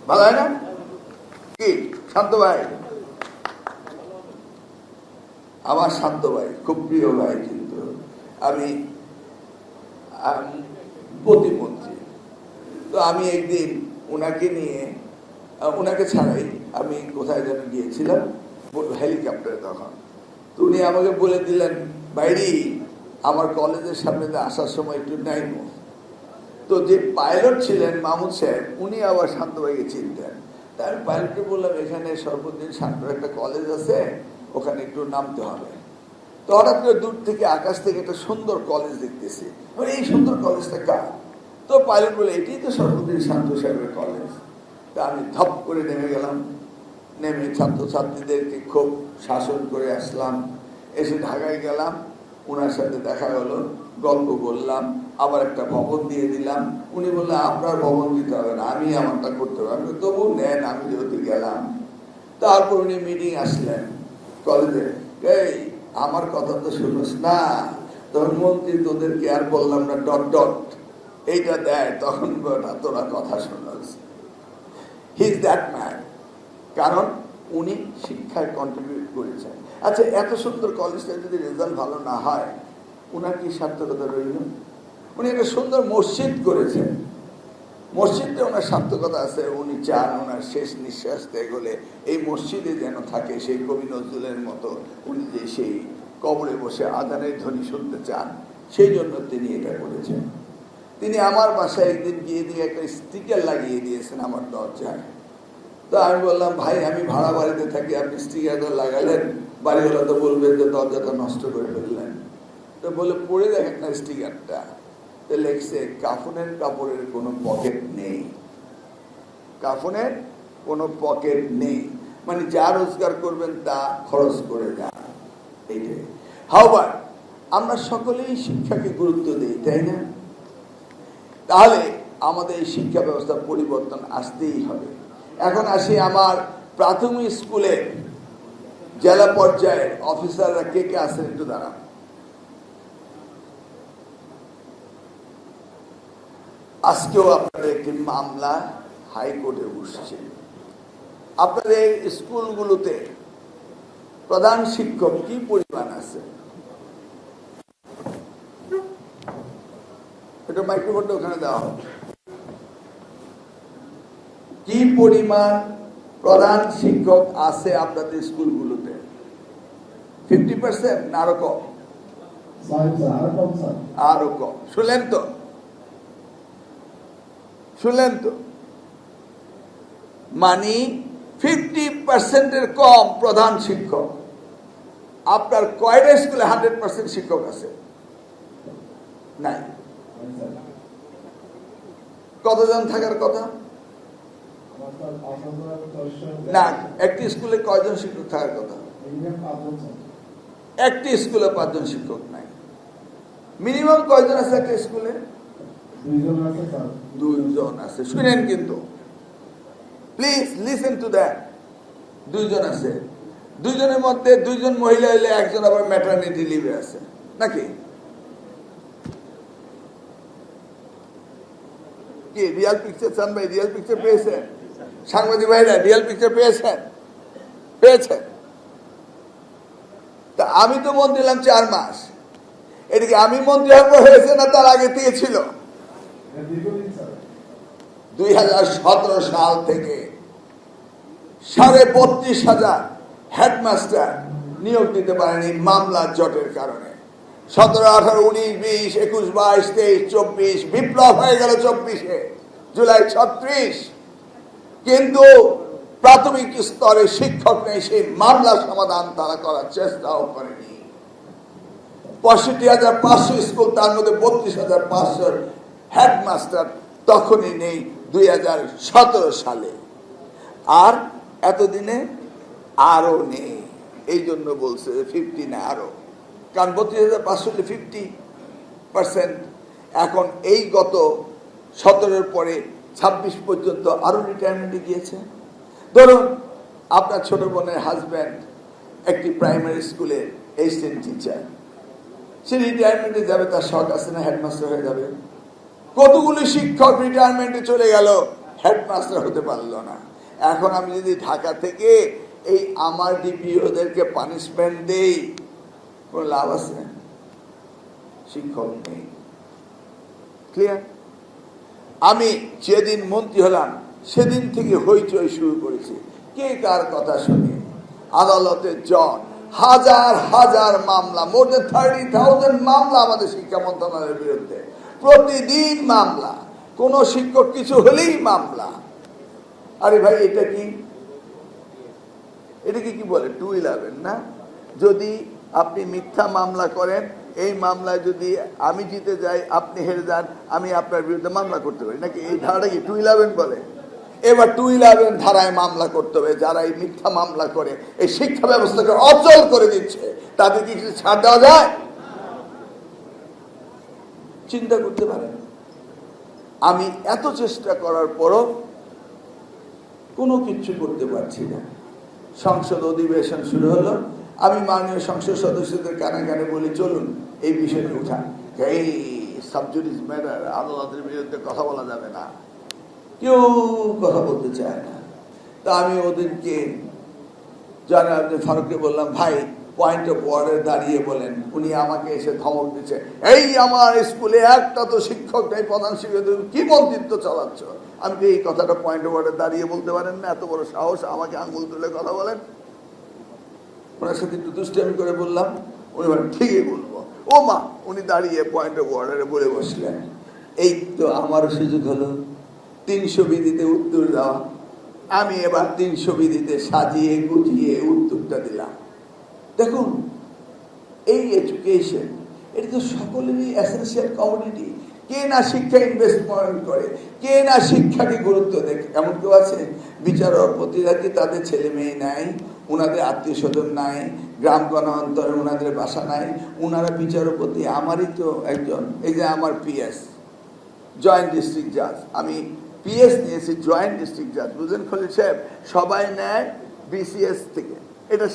ভালো হয় না কি? শান্ত ভাই, আমার শান্ত ভাই, খুব প্রিয় ভাই, কিন্তু আমি প্রতিমন্ত্রী। তো আমি একদিন ওনাকে নিয়ে, ওনাকে ছাড়াই আমি কোথায় যেন গিয়েছিলাম হেলিকপ্টারে, তখন তো উনি আমাকে বলে দিলেন, বাইরে আমার কলেজের সামনে আসার সময় একটু নাইব। তো যে পাইলট ছিলেন মাহমুদ সাহেব, উনি আবার শান্ত ভাইকে চিনতেন। তাই আমি পাইলটকে বললাম, এখানে সর্বদিন শান্তর একটা কলেজ আছে, ওখানে একটু নামতে হবে। তো হঠাৎ করে দূর থেকে আকাশ থেকে একটা সুন্দর কলেজ দেখতেছি, এই সুন্দর কলেজটা কার? তো পাইলট বলে, এটাই তো সর্বদিন শান্ত সাহেবের কলেজ। তা আমি ধপ করে নেমে গেলাম, নেমে ছাত্রছাত্রীদেরকে খুব শাসন করে আসলাম। এসে ঢাকায় গেলাম, ওনার সাথে দেখা হলো, গল্প করলাম, আবার একটা ভবন দিয়ে দিলাম। উনি বললেন, আপনার ভবন দিতে হবে না, আমি আমারটা করতে পারবো। তবু নেন, আমি যেহেতু গেলাম। তারপর উনি মিটিং আসলেন কলেজে, এই আমার কথা তো শুনোস না, তখন মন্ত্রী তোদেরকে আর বললাম না ডট ডট এইটা দেয়, তখন তোরা কথা শোনাস। হি ইজ দ্যাট ম্যান, কারণ উনি শিক্ষায় কন্ট্রিবিউট করেছেন। আচ্ছা, এত সুন্দর কলেজটা যদি রেজাল্ট ভালো না হয়, উনার কি সার্থকতা রইল? উনি একটা সুন্দর মসজিদ করেছেন, মসজিদে ওনার সার্থকতা আছে, উনি চান ওনার শেষ নিঃশ্বাস ত্যাগ হলে এই মসজিদে যেন থাকে সেই কবি নজরুলের মতো উনি যে সেই কবরে বসে আজানের ধ্বনি শুনতে চান, সেই জন্য তিনি এটা করেছেন। তিনি আমার বাসায় একদিন গিয়ে দিয়ে একটা স্টিকার লাগিয়ে দিয়েছেন আমার দরজায়। তো আমি বললাম, ভাই আমি ভাড়া বাড়িতে থাকি, আপনি স্টিকারটা লাগালেন, বাড়িওয়ালা তো বলবেন যে দরজাটা নষ্ট করে ফেললেন। তো বলে পড়ে দেখেন না স্টিকারটা, তো লেখছে কাফনের কাপড়ের কোনো পকেট নেই, কাফনের কোনো পকেট নেই, মানে যা রোজগার করবেন তা খরচ করে যান, এইটাই। হাওবার আমরা সকলেই শিক্ষাকে গুরুত্ব দিই, তাই না? তাহলে আমাদের এই শিক্ষা ব্যবস্থার পরিবর্তন আসতেই হবে। এখন আসি আমার প্রাথমিক স্কুলে জেলা পর্যায়ের অফিসাররা কে কে আছেন একটু দাঁড়ান। আজকেও আপনাদের একটি মামলা হাইকোর্টে উঠছে। আপনাদের স্কুলগুলোতে প্রধান শিক্ষক কি পরিমাণ আছে? এটা মাইক্রোফোনটা ওখানে দেওয়া হবে। কি পরিমাণ প্রধান শিক্ষক আছে আপনাদের স্কুলগুলোতে? 50% না আরো কম? আরো কম। শুনলেন তো, শুনলেন তো, মানে 50%-এর কম প্রধান শিক্ষক। আপনার কয়টা স্কুলে 100% শিক্ষক আছে? নাই। কতজন থাকার কথা? না, একটি স্কুলে কয়জন শিক্ষক থাকার কথা? একটি স্কুলে 5 জন শিক্ষক নাই। মিনিমাম কয়জন আছে একটা স্কুলে? 2 জন আছে। শুনেন কিন্তু, প্লিজ লিসেন টু দ্যাট। 2 জন আছে। 2 জনের মধ্যে 2 জন মহিলা হইলে একজন আবার ম্যাটারনিটি লিভে আছে, নাকি? কি রিয়াল পিকচার চান ভাই? রিয়াল পিকচার পেয়েছেন? সাংবাদিক ভাইরা রিয়াল পিকচার পেয়েছেন? পেয়েছেন? তা আমি তো মন্ত্রী ছিলাম 4 মাস। এদিকে আমি মন্ত্রী হওয়ার হয়েছে না তার আগে থেকে ছিল? 2017 সাল থেকে 32,500 হেডমাস্টার নিয়োগ দিতে পারেনি মামলার জটের কারণে। 17, 18, 19, 20, 21, 22, 23, 24 বিপ্লব হয়ে গেল 24-এ জুলাই 36। কিন্তু প্রাথমিক স্তরে শিক্ষক নেই, সেই মামলার সমাধান তারা করার চেষ্টাও করেনি। 65,500 স্কুল, তার মধ্যে 32,500 হেডমাস্টার তখনই নেই 2017 সালে। আর এতদিনে আরো নেই। এই জন্য বলছে 50 না আরো, কারণ 32,500 50%। এখন এই গত 17-এর পরে 26 পর্যন্ত আরো রিটায়ারমেন্টে গিয়েছে। ধরুন আপনার ছোট বোনের হাজব্যান্ড একটি প্রাইমারি স্কুলের অ্যাসিস্ট্যান্ট টিচার, সে রিটায়ারমেন্টে যাবে, তার শখ আছে না হেডমাস্টার হয়ে যাবে। কতগুলি শিক্ষক রিটায়ারমেন্টে চলে গেল, হেডমাস্টার হতে পারলো না। এখন আমি যদি ঢাকা থেকে এই আমার ডিপিওদেরকে পানিশমেন্ট দেই, কোন লাভ আছে? শিক্ষক নেই। ক্লিয়ার? আমি যেদিন মন্ত্রী হলাম সেদিন থেকে হইচই শুরু করেছি। কে কার কথা শুনে আদালতে জন হাজার হাজার মামলা, মোর দেন 30,000 মামলা আমাদের শিক্ষা মন্ত্রণালয়ের বিরুদ্ধে। প্রতিদিন মামলা, কোন শিক্ষক কিছু হলেই মামলা। আরে ভাই এটা কি, এটাকে কি বলে? 211 না? যদি আপনি মিথ্যা মামলা করেন, এই মামলায় যদি আমি জিতে যাই, আপনি হেরে যান, আমি আপনার বিরুদ্ধে মামলা করতে পারি, নাকি? এই ধারাটা কি 211 বলে? এবার 211 ধারায় মামলা করতে হবে। যারা এই মিথ্যা মামলা করে এই শিক্ষা ব্যবস্থাকে অচল করে দিচ্ছে, তাদেরকে কিছু ছাড় দেওয়া যায়? চিন্তা করতে পারেন। আমি এত চেষ্টা করার পরও কোনো কিছু করতে পারছি না। সংসদ অধিবেশন শুরু হলো, আমি মাননীয় সংসদ সদস্যদের কানে কানে বলি, চলুন এই বিষয়টি উঠান। এই সাবজুডিস ম্যাটার, আদালতের বিরুদ্ধে কথা বলা যাবে না। কেউ কথা বলতে চায় না। তা আমি ওদেরকে জনাব ফারুককে বললাম, ভাই পয়েন্ট অফ অর্ডার দাঁড়িয়ে বলেন, উনি আমাকে এসে ধমক দিচ্ছে, এই আমার স্কুলে একটা তো শিক্ষক নেই, প্রধান শিক্ষক, কি মন্ত্রিত্ব চালাচ্ছ? আমি এই কথাটা পয়েন্ট অফ অর্ডার দাঁড়িয়ে বলতে পারেন না? এত বড় সাহস, আমাকে আঙুল তুলে কথা বলেন। ওনার সাথে একটু দুষ্টামি করে বললাম, উনি বলেন ঠিকই বলবো। ও মা, উনি দাঁড়িয়ে পয়েন্ট অফ অর্ডারে বলে বসলেন। এই তো আমারও সুযোগ হলো 300 বিধিতে উত্তর দেওয়া। আমি এবার 300 বিধিতে সাজিয়ে গুছিয়ে উত্তরটা দিলাম। দেখুন, এই এডুকেশন, এটা তো সকলেরই এসেন্সিয়াল কমোডিটি। কে না শিক্ষা ইনভেস্টমেন্ট করে, কে না শিক্ষাকে গুরুত্ব দেয়? এমন কেউ আছে বিচারপতিরা কি তাদের ছেলে মেয়ে নাই, ওনাদের আত্মীয় স্বজন নাই, গ্রাম গণান্তরে ওনাদের বাসা নাই, ওনারা বিচারপতি? আমারই তো একজন, এই যে আমার পিএস, জয়েন্ট ডিস্ট্রিক্ট জাজ, আমি পিএস নিয়েছি জয়েন্ট ডিস্ট্রিক্ট জাজ, বুঝলেন খলিল সাহেব? সবাই নেয় বিসিএস থেকে, এটা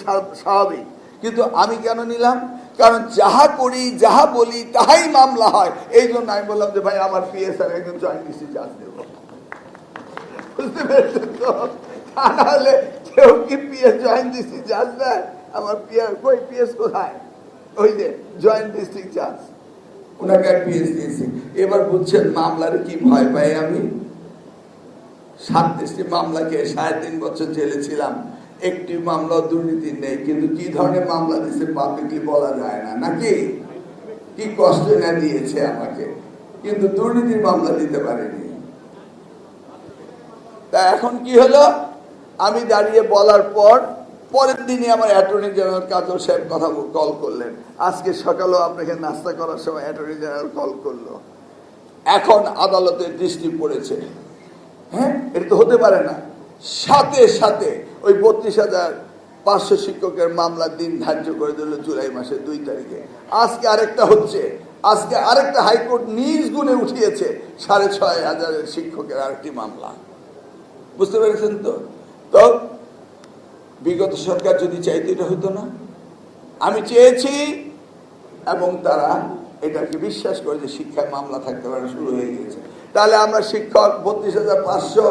স্বাভাবিক। কিন্তু আমি কেন নিলাম? কারণ যাহা করি যাহা বলি তাহাই মামলা হয়। এই জন্য আমি বললাম যে ভাই আমার পিএস আর একজন জয়েন্ট ডিস্ট্রিক্ট জাজ দেব। বুঝতে পেরেছেন তো? তা নাহলে কেউ কি পিএস জয়েন্ট ডিস্ট্রিক্ট জাজ দেয়? আমার পিএস কোথায়? ওই যে জয়েন্ট ডিস্ট্রিক্ট জাজ, ওনাকে পিএস দিয়েছি। এবার বুঝছেন মামলার কি ভয় পাই আমি? 37টি মামলাকে 3.5 বছর জেলে ছিলাম, একটি মামলা দুর্নীতি নেই। কিন্তু কি ধরনের মামলা দিয়েছে পাবলিকলি বলা যায় না, নাকি? কি কষ্ট না দিয়েছে আমাকে, কিন্তু দুর্নীতির মামলা দিতে পারেনি। তা এখন কি হলো? আমি দাঁড়িয়ে বলার পর পরের দিনই আমার অ্যাটর্নি জেনারেল কাজল সাহেব কথা কল করলেন। আজকে সকালেও আপনাকে নাস্তা করার সময় অ্যাটর্নি জেনারেল কল করলো। এখন আদালতের দৃষ্টি পড়েছে, হ্যাঁ এটা তো হতে পারে না। সাথে সাথে ওই 32,500 শিক্ষকের মামলার দিন ধার্য করে দিল জুলাই মাসের 2 তারিখে। আজকে আরেকটা হচ্ছে, আজকে আরেকটা হাইকোর্ট নিজ গুণে উঠিয়েছে 6,500 শিক্ষকের আরেকটি মামলা। বুঝতে পেরেছেন তো? তো বিগত সরকার যদি চাইতো এটা হতো না। আমি চেয়েছি এবং তারা এটাকে বিশ্বাস করে যে শিক্ষায় মামলা থাকতে পারে, শুরু হয়ে গেছে। তাহলে আমরা শিক্ষক 32,500,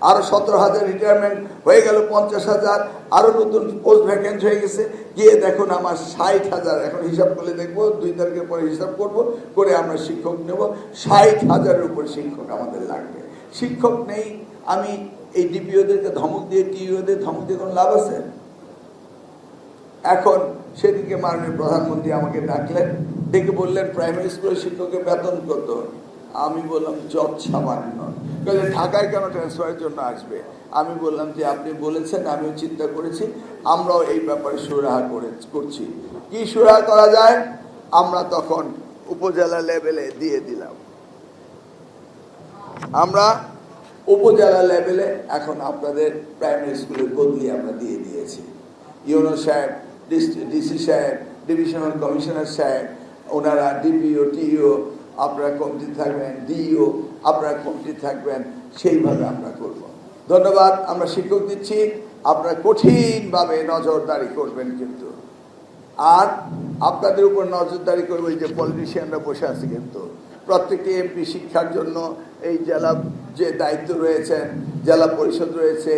আরো 17,000 রিটায়ারমেন্ট হয়ে গেল, 50,000 আরো নতুন পোস্ট ভ্যাকেন্ট হয়ে গেছে। গিয়ে দেখুন আমার 60,000, এখন হিসাব করলে দেখবো 2 তারিখের পরে হিসাব করব, করে আমরা শিক্ষক নেব। 60,000-এর উপর শিক্ষক আমাদের লাগবে। শিক্ষক নেই, আমি এই ডিপিওদেরকে ধমক দিয়ে, টিওদের ধমক দিয়ে কোনো লাভ আছে? এখন সেদিকে মাননীয় প্রধানমন্ত্রী আমাকে ডাকলেন, ডেকে বললেন প্রাইমারি স্কুলের শিক্ষকের বেতন কত? আমি বললাম যত সামান্য। ঢাকায় কেন ট্রান্সফারের জন্য আসবে? আমি বললাম যে আপনি বলেছেন, আমিও চিন্তা করেছি, আমরাও এই ব্যাপারে সুরাহা করছি। কি সুরাহা করা যায়? আমরা তখন উপজেলা লেভেলে দিয়ে দিলাম। আমরা উপজেলা লেভেলে এখন আপনাদের প্রাইমারি স্কুলের বদলি আমরা দিয়ে দিয়েছি। ইউনো সাহেব, ডিসি সাহেব, ডিভিশনাল কমিশনার সাহেব, ওনারা ডিপিও, টিও আপনারা কমিটি থাকবেন, ডিও আপনারা কমিটি থাকবেন, সেইভাবে আমরা করব। ধন্যবাদ। আমরা শিক্ষক দিচ্ছি, আপনারা কঠিনভাবে নজরদারি করবেন কিন্তু। আর আপনাদের উপর নজরদারি করবে যে পলিটিশিয়ানরা বসে আছে, কিন্তু প্রত্যেকটি এমপি শিক্ষার জন্য এই জেলা যে দায়িত্ব রয়েছেন, জেলা পরিষদ রয়েছে,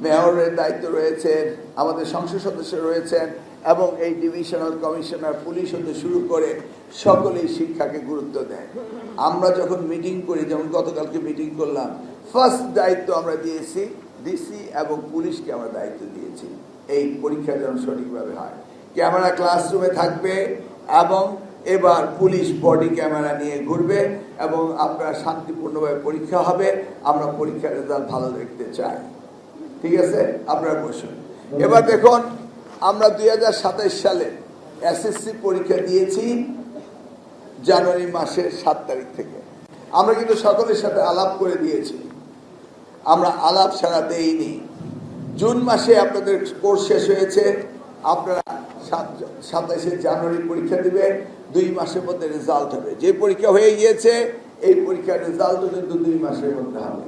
মেয়রের দায়িত্ব রয়েছে, আমাদের সংসদ সদস্য রয়েছেন, এবং এই ডিভিশনাল কমিশনার, পুলিশ হতে শুরু করে সকলেই শিক্ষাকে গুরুত্ব দেয়। আমরা যখন মিটিং করি, যেমন গতকালকে মিটিং করলাম, ফার্স্ট দায়িত্ব আমরা দিয়েছি ডিসি এবং পুলিশকে আমরা দায়িত্ব দিয়েছি এই পরীক্ষা যেন সঠিকভাবে হয়। ক্যামেরা ক্লাসরুমে থাকবে এবং এবার পুলিশ বডি ক্যামেরা নিয়ে ঘুরবে এবং আপনার শান্তিপূর্ণভাবে পরীক্ষা হবে। আমরা পরীক্ষার রেজাল্ট ভালো দেখতে চাই। ঠিক আছে, আপনারা বসুন। এবার দেখুন, আমরা 2027 সালে এসএসসি পরীক্ষা দিয়েছি জানুয়ারি মাসের 7 তারিখ থেকে। আমরা কিন্তু সকলের সাথে আলাপ করে দিয়েছি, আমরা আলাপ ছাড়া দেইনি। জুন মাসে আপনাদের কোর্স শেষ হয়েছে, আপনারা 27 জানুয়ারি পরীক্ষা দিবেন, 2 মাসের মধ্যে রেজাল্ট হবে। যে পরীক্ষা হয়ে গিয়েছে এই পরীক্ষার রেজাল্টও কিন্তু 2 মাসের মধ্যে হবে,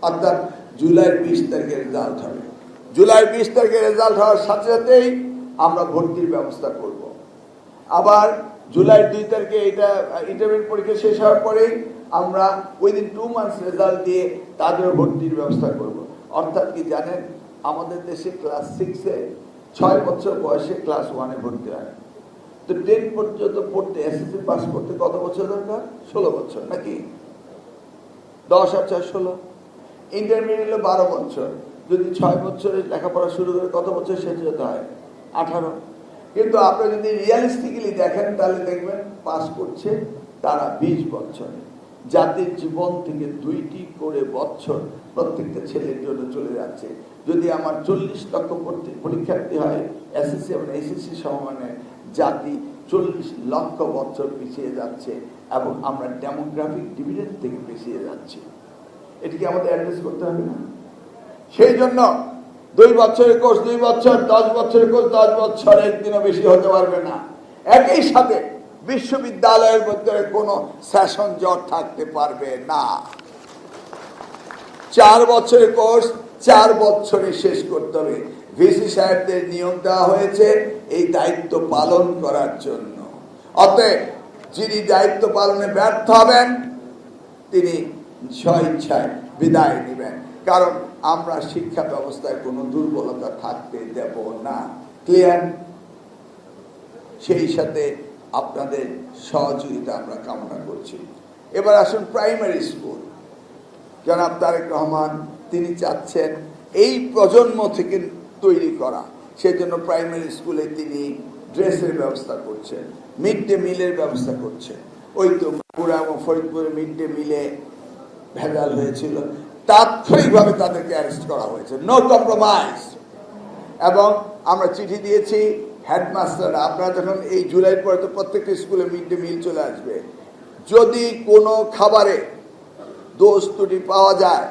অর্থাৎ জুলাই 20 তারিখে রেজাল্ট হবে। জুলাই 20 তারিখে রেজাল্ট হওয়ার সাথে সাথেই আমরা ভর্তির ব্যবস্থা করব। আবার জুলাই 2 তারিখে এটা ইন্টারমিডিয়েট পরীক্ষা শেষ হওয়ার পরেই আমরা উইদিন 2 মান্থস রেজাল্ট দিয়ে তাদের ভর্তির ব্যবস্থা করব। অর্থাৎ কি জানেন, আমাদের দেশে ক্লাস 6-এ 6 বছর বয়সে ক্লাস 1-এ ভর্তি হয়। তো 10 পর্যন্ত পড়তে, এসএসসি পাস করতে কত বছর দরকার? 16 বছর, নাকি? 10 আর 4 16। ইন্টারমিডিয়েট 12 বছর। যদি 6 বছরে লেখাপড়া শুরু করে কত বছর শেষ হতে হয়? 18। কিন্তু আপনারা যদি রিয়ালিস্টিক্যালি দেখেন তাহলে দেখবেন পাস করছে তারা 20 বছরে। জাতির জীবন থেকে 2টি করে বছর প্রত্যেকটা ছেলের জন্য চলে যাচ্ছে। যদি আমার 40 লক্ষ পরীক্ষার্থী হয় এসএসসি এবং এইচএসসি সমমানে, জাতি 40 লক্ষ বছর পিছিয়ে যাচ্ছে এবং আমরা ডেমোগ্রাফিক ডিভিডেন্ড থেকে পিছিয়ে যাচ্ছি। এটিকে আমাদের অ্যাড্রেস করতে হবে না? সেই জন্য 2 বছরের কোর্স 2 বছর, 10 বছরের কোর্স 10 বছর, একদিনও বেশি হতে পারবে না। একই সাথে বিশ্ববিদ্যালয়ের মধ্যে কোনো সেশন জট থাকতে পারবে না। 4 বছরের কোর্স 4 বছরে শেষ করতে হবে। ভিসি সাহেবদের নিয়োগ দেওয়া হয়েছে এই দায়িত্ব পালন করার জন্য। অতএব যিনি দায়িত্ব পালনে ব্যর্থ হবেন তিনি স্বেচ্ছায় বিদায় নেবেন, কারণ আমরা শিক্ষা ব্যবস্থায় কোনো দুর্বলতা থাকতে দেব না। ক্লিয়ার? সেই সাথে আপনাদের সহযোগিতা আমরা কামনা করছি। এবার আসুন প্রাইমারি স্কুল। জনাব তারেক রহমান তিনি চাচ্ছেন এই প্রজন্ম থেকে তৈরি করা, সেজন্য প্রাইমারি স্কুলে তিনি ড্রেসের ব্যবস্থা করছেন, মিড ডে মিলের ব্যবস্থা করছেন। ওই তো পুরা এবং ফরিদপুরে মিড ডে মিলে ভেজাল হয়েছিল, তাৎক্ষণিকভাবে তাদেরকে অ্যারেস্ট করা হয়েছে, নো কম্প্রোমাইজ। এবং আমরা চিঠি দিয়েছি হেডমাস্টাররা, আপনারা যখন এই জুলাই পরে তো প্রত্যেকটা স্কুলে মিড ডে মিল চলে আসবে, যদি কোনো খাবারে দোষ ত্রুটি পাওয়া যায়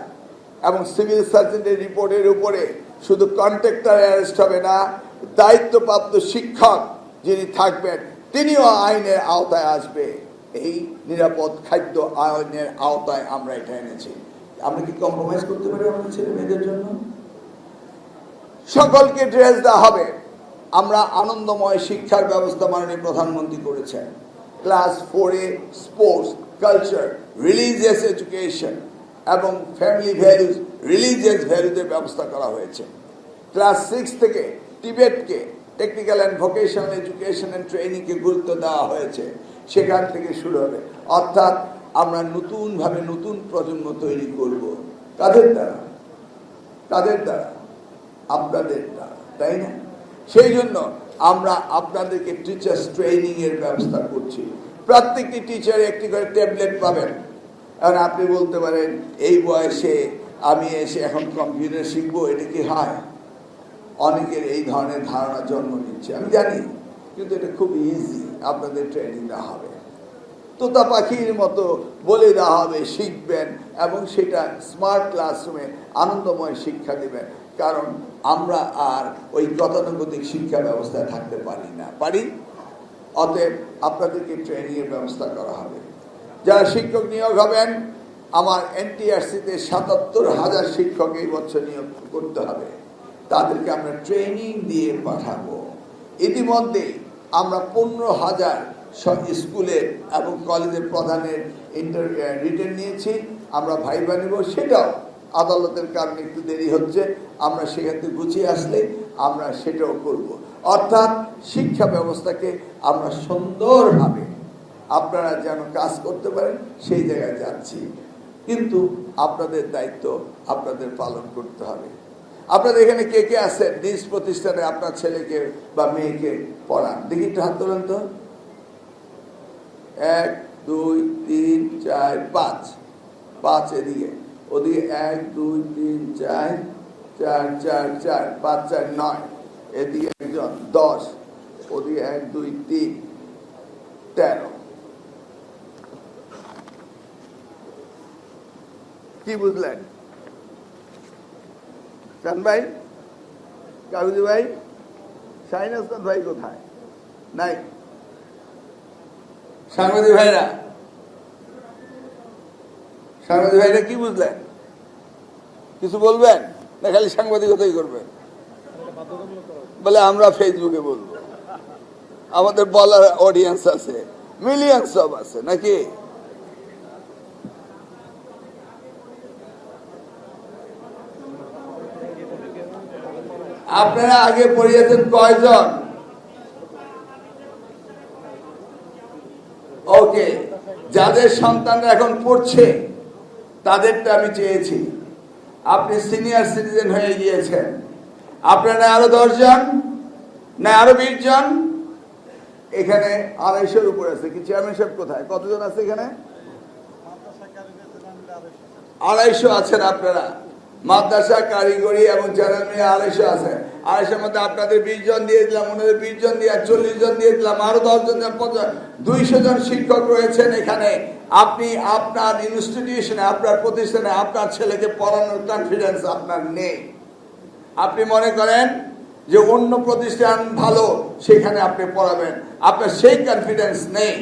এবং সিভিল সার্জনের রিপোর্টের উপরে শুধু কন্ট্রাক্টর অ্যারেস্ট হবে না, দায়িত্বপ্রাপ্ত শিক্ষক যিনি থাকবেন তিনিও আইনের আওতায় আসবে। এই নিরাপদ খাদ্য আইনের আওতায় আমরা এটা এনেছি। আমরা কি কম্প্রোমাইজ করতে পারি আমাদের ছেলে মেয়েদের জন্য? সকলকে ড্রেস দেওয়া হবে। আমরা আনন্দময় শিক্ষার ব্যবস্থা মাননীয় প্রধানমন্ত্রী করেছেন। ক্লাস 4-এ স্পোর্টস, কালচার, রিলিজিয়াস এডুকেশন এবং ফ্যামিলি ভ্যালুজ, রিলিজিয়াস ভ্যালুদের ব্যবস্থা করা হয়েছে। ক্লাস 6 থেকে টিবেটকে technical and vocational education and ট্রেনিংকে গুরুত্ব দেওয়া হয়েছে, সেখান থেকে শুরু হবে। অর্থাৎ আমরা নতুনভাবে নতুন প্রজন্ম তৈরি করব। কাদের দ্বারা? কাদের দ্বারা? আপনাদের দ্বারা, তাই না? সেই জন্য আমরা আপনাদেরকে টিচার্স ট্রেনিং এর ব্যবস্থা করছি। প্রত্যেকটি টিচার একটি করে ট্যাবলেট পাবেন। এখন আপনি বলতে পারেন এই বয়সে আমি এসে এখন কম্পিউটার শিখবো, এটা কি হয়? অনেকের এই ধরনের ধারণা জন্ম নিচ্ছে, আমি জানি, কিন্তু এটা খুব ইজি। আপনাদের ট্রেনিং দেওয়া হবে, তোতা পাখির মতো বলে দেওয়া হবে, শিখবেন এবং সেটা স্মার্ট ক্লাসরুমে আনন্দময় শিক্ষা দেবেন। কারণ আমরা আর ওই গতানুগতিক শিক্ষা ব্যবস্থায় থাকতে পারি না, পারি? অতএব আপনাদেরকে ট্রেনিং এর ব্যবস্থা করা হবে। যারা শিক্ষক নিয়োগ হবেন, আমার এনটিআরসিতে ৭৭,০০০ শিক্ষক এই বছর নিয়োগ করতে হবে, তাদেরকে আমরা ট্রেনিং দিয়ে পাঠাবো। ইতিমধ্যে আমরা ১৫,০০০ স্কুলের এবং কলেজের প্রধানের রিটেন নিয়েছি, আমরা ভাইবা নেব। সেটাও আদালতের কারণে একটু দেরি হচ্ছে, আমরা সেখান থেকে গুছিয়ে আসলে আমরা সেটাও করব। অর্থাৎ শিক্ষা ব্যবস্থাকে আমরা সুন্দরভাবে আপনারা যেন কাজ করতে পারেন সেই জায়গায় যাচ্ছি, কিন্তু আপনাদের দায়িত্ব আপনাদের পালন করতে হবে। আপনাদের এখানে কে কে আছেন নিজ প্রতিষ্ঠানে আপনার ছেলেকে বা মেয়েকে পড়ান? দেখি একটু হাত তোলেন তো। 1 2 3 4 5 5 এদিকে, ওদিকে 1 2 3 4 4 4 4 5 4 9, এদিকে একজন 10, ওদিকে 1 2 3 13। কি বুঝলেন? চান ভাই, কাগজি ভাই, শাহিন আস্তাদ ভাই কোথায়? নাই। সাংবাদিক ভাইরা, সাংবাদিক ভাইরা কি বুঝলেন? কিছু বলবেন না খালি সাংবাদিকতাই করবেন? বলে আমরা ফেসবুকে বলবো, আমাদের বলার অডিয়েন্স আছে, মিলিয়ন্স সব আছে নাকি? আপনারা আগে পড়িয়েছেন কয়জন? ওকে, যাদের সন্তানরা এখন পড়ছে তাদেরটা আমি চেয়েছি। আপনি সিনিয়র সিটিজেন হয়ে গিয়েছেন, আপনারা আরো 10 জন না আরো 20 জন? এখানে 250-এর উপর আছে। কি চেয়ারম্যান সাহেব কোথায়? কতজন আছে এখানে? 250 আছেন আপনারা। মাদ্রাসা, কারিগরি এবং জেনারেল 250 আছে। 250-এর মধ্যে আপনাদের 20 জন দিয়ে দিলাম, ওনাদের 20 জন দিয়ে 40 জন দিয়ে দিলাম, আরো 10 জন 200 জন শিক্ষক রয়েছেন এখানে। আপনি আপনার ইনস্টিটিউশনে, আপনার প্রতিষ্ঠানে আপনার ছেলেকে পড়ানোর কনফিডেন্স আপনার নেই। আপনি মনে করেন যে অন্য প্রতিষ্ঠান ভালো, সেখানে আপনি পড়াবেন, আপনার সেই কনফিডেন্স নেই।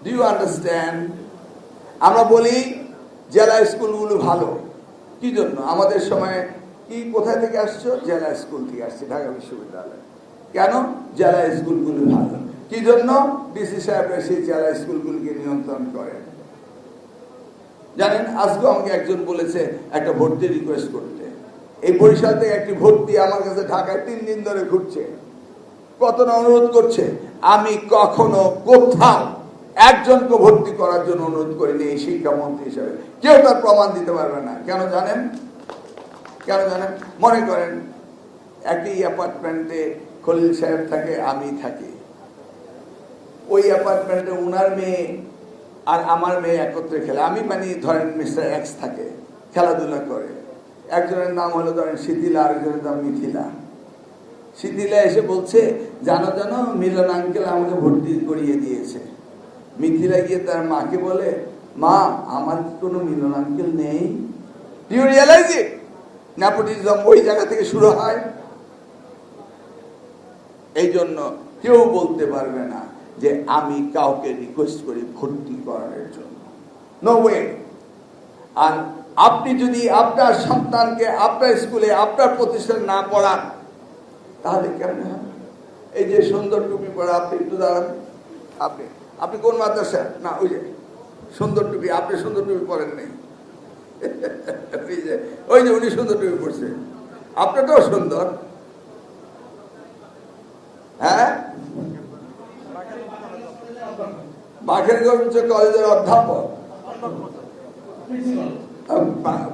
Do you understand? আমরা বলি জেলা স্কুলগুলো ভালো। কি জন্য? আমাদের সময় কি, কোথায় থেকে আসছো? জেলা স্কুল থেকে আসছে, ঢাকা বিশ্ববিদ্যালয়। কেন? জেলা স্কুলগুলো ভালো। কি জন্য? ডিসি সাহেবরা সেই জেলা স্কুলগুলোকে নিয়ন্ত্রণ করেন। জানেন, আজকে আমাকে একজন বলেছে একটা ভর্তি রিকোয়েস্ট করতে। এই বরিশাল থেকে একটি ভর্তি আমার কাছে ঢাকায় 3 দিন ধরে ঘুরছে, কত না অনুরোধ করছে। আমি কখনো কোথাও একজনকে ভর্তি করার জন্য অনুরোধ করিনি এই শিক্ষামন্ত্রী হিসেবে। কেউ তার প্রমাণ দিতে পারবে না। কেন জানেন? কেন জানেন? মনে করেন একই অ্যাপার্টমেন্টে খলিল সাহেব থাকে, আমি থাকি। ওই অ্যাপার্টমেন্টে উনার মেয়ে আর আমার মেয়ে একত্রে খেলে। আমি মানে ধরেন মিস্টার এক্স থাকে, খেলাধুলা করে। একজনের নাম হলো ধরেন শিথিলা, আরেকজনের নাম মিথিলা। শিথিলা এসে বলছে, জানো জানো মিলন আঙ্কেল আমাকে ভর্তি করিয়ে দিয়েছে। মিথিলা গিয়ে তার মাকে বলে, মা আমার কি কোনো মিলন আঙ্কেল নেই? You realize it? নেপোটিজম ওই জায়গা থেকে শুরু হয়। এই জন্য কেউ বলতে পারবে না যে আমি কাউকে রিকোয়েস্ট করি ভর্তি করার জন্য। No way. আর আপনি যদি আপনার সন্তানকে আপনার স্কুলে, আপনার প্রতিষ্ঠানে না পড়ান, তাহলে কেমন হয়? এই যে সুন্দর টুপি পরা, আপনি একটু দাঁড়ান। আপনি কোন মাদ্রাসা? না ওই যে সুন্দর টুপি, আপনি সুন্দর টুপি পরেন নেই। ওই যে উনি সুন্দর টুপি পরছে, আপনারটাও সুন্দর। হ্যাঁ, বাকেরগঞ্জ কলেজের অধ্যাপক।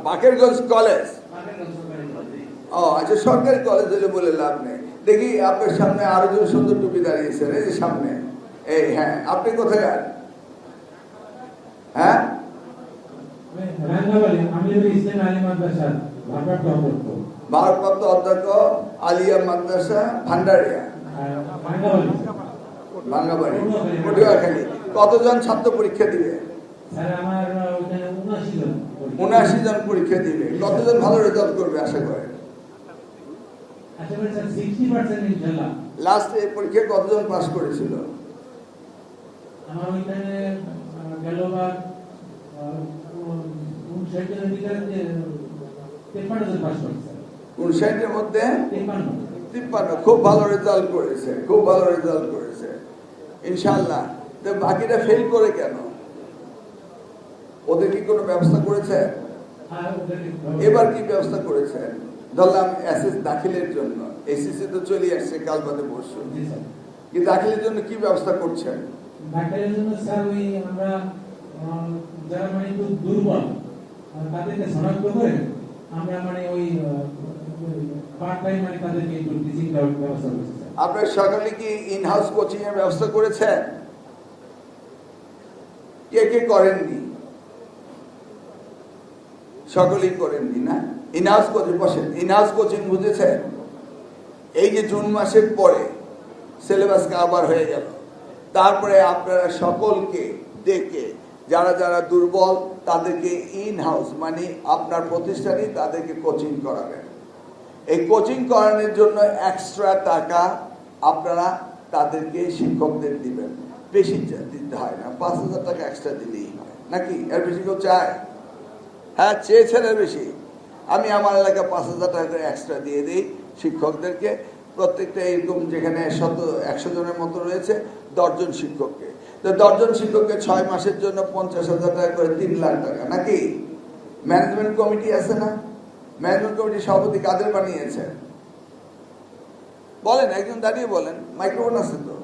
বাকেরগঞ্জ কলেজ, ও আচ্ছা, সরকারি কলেজ বলে লাভ নেই। দেখি আপনার সামনে আরো জন সুন্দর টুপি দাঁড়িয়েছেন, এই যে সামনে। এই হ্যাঁ, আপনি কোথায়? হ্যাঁ, ভারপ্রাপ্ত অধ্যক্ষ আলিয়া মাদ্রাসা ভান্ডারিয়া, ভাঙ্গাবাড়ি, পটুয়াখালী। কতজন ছাত্র পরীক্ষা দিবে? 79 জন পরীক্ষা দিবে। কতজন ভালো রেজাল্ট করবে আশা করেন? লাস্ট পরীক্ষায় কতজন পাস করেছিল? আমার ওইখানে গেলবার 59-এর মধ্যে 53। খুব ভালো রেজাল্ট করেছে, খুব ভালো রেজাল্ট করেছে ইনশাআল্লাহ। তো বাকিটা ফেল করে কেন? ওদের কি কোনো ব্যবস্থা করেছে? এবার কি ব্যবস্থা করেছে? ধরলাম এসএস দাখিলের জন্য, এসএসসি তো চলে আসছে কাল বাদে পরশু, কি দাখিলের জন্য কি ব্যবস্থা করছেন? দাখিলের জন্য স্যার ওই আমরা যারা মানে একটু দুর্বল তাদেরকে শনাক্ত করে আমরা মানে ওই পার্ট টাইম মানে তাদেরকে একটু টিচিং ব্যবস্থা করছি। আপনার সকালে কি ইন হাউস কোচিং এর ব্যবস্থা করেছেন? কে কে করেননি? সকলেই করেননি না? ইন হাউস কোচিং, বসেন। ইন হাউস কোচিং বুঝেছেন? এই যে জুন মাসের পরে সিলেবাস কাভার হয়ে গেল, তারপরে আপনারা সকলকে ডেকে যারা যারা দুর্বল তাদেরকে ইন হাউস মানে আপনার প্রতিষ্ঠানে তাদেরকে কোচিং করাবেন। এই কোচিং করানোর জন্য এক্সট্রা টাকা আপনারা তাদেরকে শিক্ষকদের দিবেন। বেশি দিতে হয় না, 5,000 টাকা এক্সট্রা দিলেই হয় নাকি? এর বেশি কেউ চায়? হ্যাঁ, চেয়েছেন এর বেশি? আমি আমার এলাকায় 5,000 টাকা এক্সট্রা দিয়ে দিই শিক্ষকদেরকে। প্রত্যেকটা এরকম যেখানে 100 জনের মতো রয়েছে 10 জন শিক্ষককে, তো 10 জন শিক্ষককে 6 মাসের জন্য 50,000 টাকা করে 3 লাখ টাকা নাকি? ম্যানেজমেন্ট কমিটি আছে না? ম্যানেজমেন্ট কমিটির সভাপতি কাদের বানিয়েছে বলেন, একজন দাঁড়িয়ে বলেন, মাইক্রোফোন আছে তো,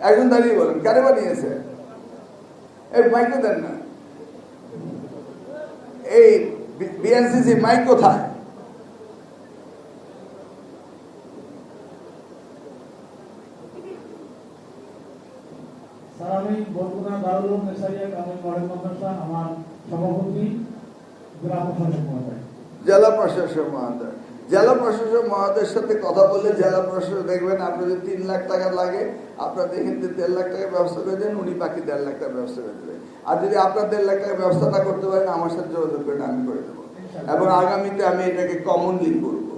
একজন দাঁড়িয়ে বলেন কারে বানিয়েছে? এই মাইক্রো দেন না, এই বিএনসিসি মাইক কোথায়? স্যার, আমি বরগুনা দারুল উলুম নেসারিয়া গ্রামীণ মডেল মাদ্রাসা, আমার সভাপতি জেলা প্রশাসক মহোদয়। জেলা প্রশাসক মহোদয়, জেলা প্রশাসক মহোদয়ের সাথে কথা বললে জেলা প্রশাসক দেখবেন আপনার যদি 3 লাখ টাকা লাগে আপনার দেখেন 1.5 লাখ টাকার ব্যবস্থা করে দেন, উনি বাকি 1.5 লাখ টাকার ব্যবস্থা করে দেবেন। আর যদি আপনার 1.5 লাখ টাকার ব্যবস্থা না করতে পারেন আমার সাথে যোগাযোগ করে আমি করে দেবো, এবং আগামীতে আমি এটাকে কমনলি করব।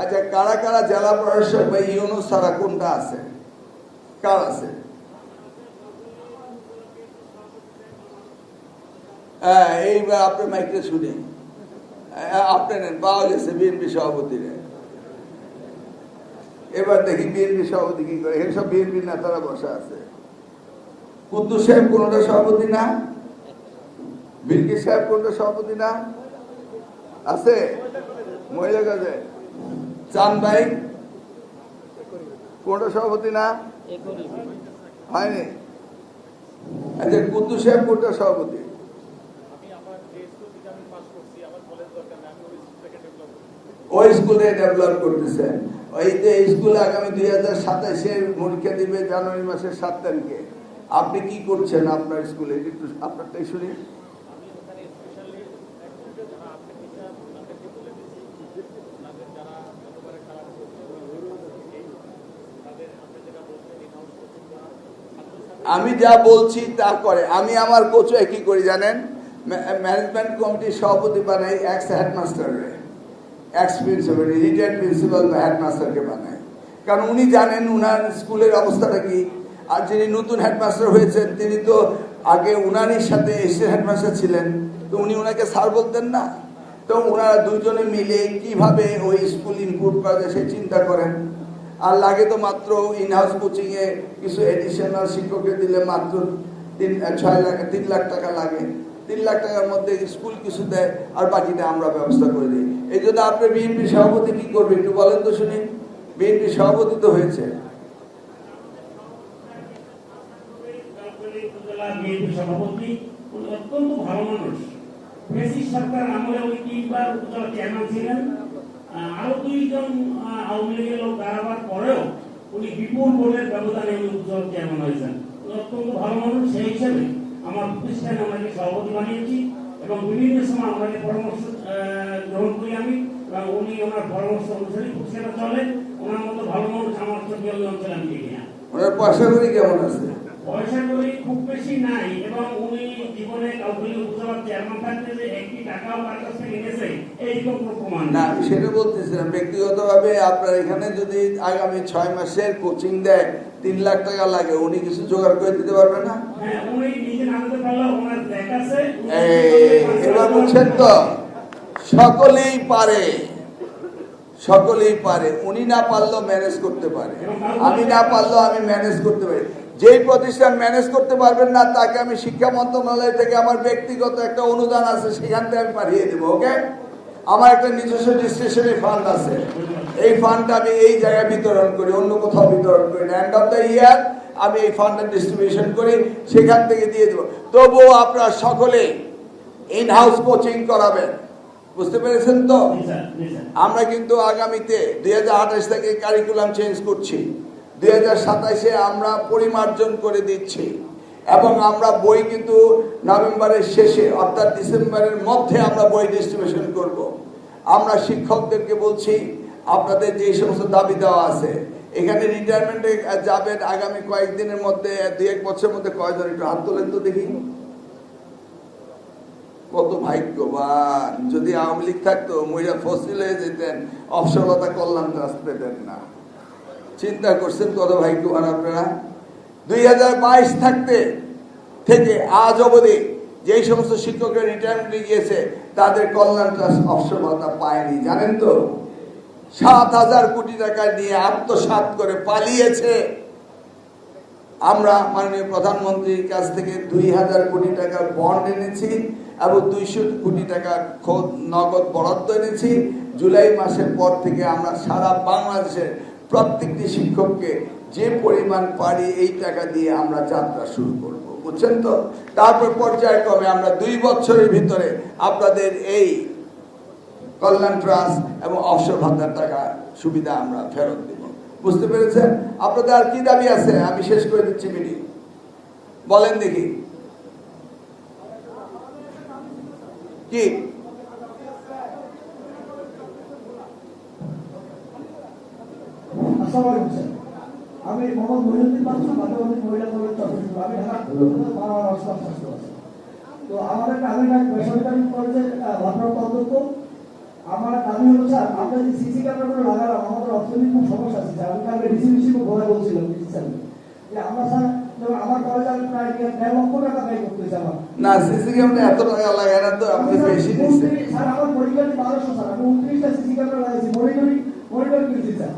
আচ্ছা, কারা কারা জেলা প্রশাসক বা ইউনুস ছাড়া কোনটা আছে, কার আছে? হ্যাঁ, এইবার আপনার মাইকে শুনে আপনি নেন, পাওয়া গেছে বিএনপি সভাপতিরে। এবার দেখি বিএনপি সভাপতি কি করে। এখানে সব বিএনপি নেতারা বসা আছে। কুদ্দুস সাহেব কোনটা সভাপতি না? বিলকিস সাহেব কোনটা সভাপতি না? আছে মহিলা কাজে। চান ভাই কোনটা সভাপতি না? হয়নি। আচ্ছা, কুদ্দুস সাহেব কোনটা সভাপতি? ওই স্কুলে ডেভেলপ করতেছে। ওই যে স্কুলে আগামী 2027-এ পরীক্ষা দিবে জানুয়ারি মাসের 7 তারিখে। আপনি কি করছেন আপনার স্কুলে? একটু আপনারটাই শুনি। আমি যা বলছি তা করে। আমি আমার কোচও কি করি জানেন? ম্যানেজমেন্ট কমিটির সভাপতি বানাই এক্স হেডমাস্টারে, এক্স প্রিন্সিপাল, রিটায়ার্ড প্রিন্সিপাল বা হেডমাস্টারকে বানায়। কারণ উনি জানেন উনার স্কুলের অবস্থাটা কি। আর যিনি নতুন হেডমাস্টার হয়েছেন তিনি তো আগে উনারই সাথে এসে হেডমাস্টার ছিলেন, তো উনি ওনাকে স্যার বলতেন না। তো ওনারা দুজনে মিলে কিভাবে ওই স্কুল ইমপ্রুভ করা যায় সেই চিন্তা করেন। আর লাগে তো মাত্র ইনহাউস কোচিংয়ে কিছু এডিশনাল শিক্ষককে দিলে মাত্র 3 লাখ টাকা লাগে। 3 লাখ টাকার মধ্যে স্কুল কিছু দেয় আর বাকিটা আমরা ব্যবস্থা করে দিই। এই জন্য আপনার বিএনপি সভাপতি কি করবে একটু বলেন তো শুনি। বিএনপি সভাপতি তো হয়েছে। সভাপতি অত্যন্ত ভালো মানুষ। ব্রিটিশ সরকার আমলে উনি 3 বার উপজেলা চেয়ারম্যান ছিলেন। আরো 2 জন আওয়ামী লীগের লোক দাঁড়াবার পরেও উনি বিপুল ভোটের ব্যবধানে উনি উপজেলা চেয়ারম্যান হয়েছেন। অত্যন্ত ভালো মানুষ। সেই হিসেবে আমার প্রতিষ্ঠানে আমাকে সভাপতি বানিয়েছি এবং বিভিন্ন সময় আমাকে পরামর্শ গ্রহণ করি আমি, এবং উনি ওনার পরামর্শ অনুসারে প্রতিষ্ঠানটা চলে। ওনার মতো ভালো মানুষ আমার চোখে ওই অঞ্চলে আমি দেখি না। ওনার পয়সা করি কেমন আছে? পয়সা করি খুব বেশি নাই, এবং উনি জীবনে কাউকে উপজেলার চেয়ারম্যান থাকতে যে 1টি টাকাও তার কাছ থেকে নিয়েছে এইরকম কোনো প্রমাণ না। আমি সেটা বলতেছিলাম ব্যক্তিগতভাবে আপনার এখানে যদি আগামী 6 মাসের কোচিং দেয় 3 লাখ টাকা লাগে, উনি কিছু জোগাড় করে দিতে পারবেন না? হ্যাঁ, উনি নিজে আনতে পারলে ওনার দেখ আছে। এবার বুঝছেন তো, সকলেই পারে, সকলেই পারে। উনি না পারলেও ম্যানেজ করতে পারে, আমি না পারলেও আমি ম্যানেজ করতে পারি। যেই প্রতিষ্ঠান ম্যানেজ করতে পারবেন না তাকে আমি শিক্ষা মন্ত্রণালয় থেকে আমার ব্যক্তিগত একটা অনুদান আছে, সেখান থেকে আমি পাঠিয়ে দেবো। ওকে, আমার একটা নিজস্ব ডিসক্রিপশনারি ফান্ড আছে, এই ফান্ডটা আমি এই জায়গায় বিতরণ করি, অন্য কোথাও বিতরণ করি না। এন্ড অফ দ্য ইয়ার আমি এই ফান্ডটা ডিস্ট্রিবিউশন করি, সেখান থেকে দিয়ে দেবো। তবুও আপনারা সকলে ইন হাউস কোচিং করাবেন, বুঝতে পেরেছেন তো? আমরা কিন্তু আগামীতে 2028 থেকে কারিকুলাম চেঞ্জ করছি, 2027-এ আমরা পরিমার্জন করে দিচ্ছি, এবং আমরা বই কিন্তু নভেম্বরের শেষে অর্থাৎ ডিসেম্বরের মধ্যে আমরা বই ডিস্ট্রিবিউশন করব। আমরা শিক্ষকদেরকে বলছি আপনাদের যে সমস্ত দাবি দেওয়া আছে, এখানে রিটায়ারমেন্টে যাবেন আগামী কয়েকদিনের মধ্যে, 2-1 বছরের মধ্যে কয়জন একটু হাত তোলেন তো দেখি। কত ভাগ্যবান, যদি আওয়ামী লীগ থাকতো মহিলা ফসিল হয়ে যেতেন, অবসরতা কল্যাণ ট্রাস্ট পেতেন না। চিন্তা করছেন কত ভাগ্যবান আপনারা। 2022 থাকতে থেকে আজ অবধি যেই সমস্ত শিক্ষকরা রিটায়ারমেন্টে গিয়েছে তাদের কল্যাণ ট্রাস্ট অবসরতা পায়নি, জানেন তো? 7,000 কোটি টাকা নিয়ে আত্মসাৎ করে পালিয়েছে। আমরা মাননীয় প্রধানমন্ত্রীর কাছ থেকে 2,000 কোটি টাকার বন্ড এনেছি, এবং 200 কোটি টাকা নগদ বরাদ্দ এনেছি। জুলাই মাসের পর থেকে আমরা সারা বাংলাদেশের প্রত্যেকটি শিক্ষককে যে পরিমাণ পারি এই টাকা দিয়ে আমরা যাত্রা শুরু করব, বুঝছেন তো? তারপর পর্যায়ক্রমে আমরা 2 বছরের ভিতরে আপনাদের এই কল্যাণ ট্রাস্ট এবং অবসর ভাতার টাকা সুবিধা আমরা ফেরত দেব, বুঝতে পেরেছেন? আপনাদের আর কি দাবি আছে? আমি শেষ করে দিচ্ছি মিটিং, বলেন দেখি কি? আমি মোহাম্মদ মহিউদ্দিন বাচ্চু, মাধ্যমিক মহিলা কলেজ চট্টগ্রাম। আমি ঢাকা তো আমাদের আমি বেসরকারি কলেজের ভারপ্রাপ্ত অধ্যক্ষ। আমার দাবি হলো স্যার, আমরা যে সিসি ক্যামেরাগুলো লাগালাম আমাদের অর্থনৈতিক খুব সমস্যা আছে স্যার। আমি কালকে ডিসি হিসেবে ঘোরা বলছিলাম যে আমরা স্যার যেমন আমার কলেজে আমি প্রায় 1.5 লক্ষ টাকা ব্যয় করতেছি আমার। না সিসি ক্যামেরা এত টাকা লাগে না তো, আপনি বেশি দিচ্ছেন স্যার। আমার পরিবারে 1200 স্যার, আমি 29টা সিসি ক্যামেরা লাগাইছি, মনিটরিং কিনছি স্যার।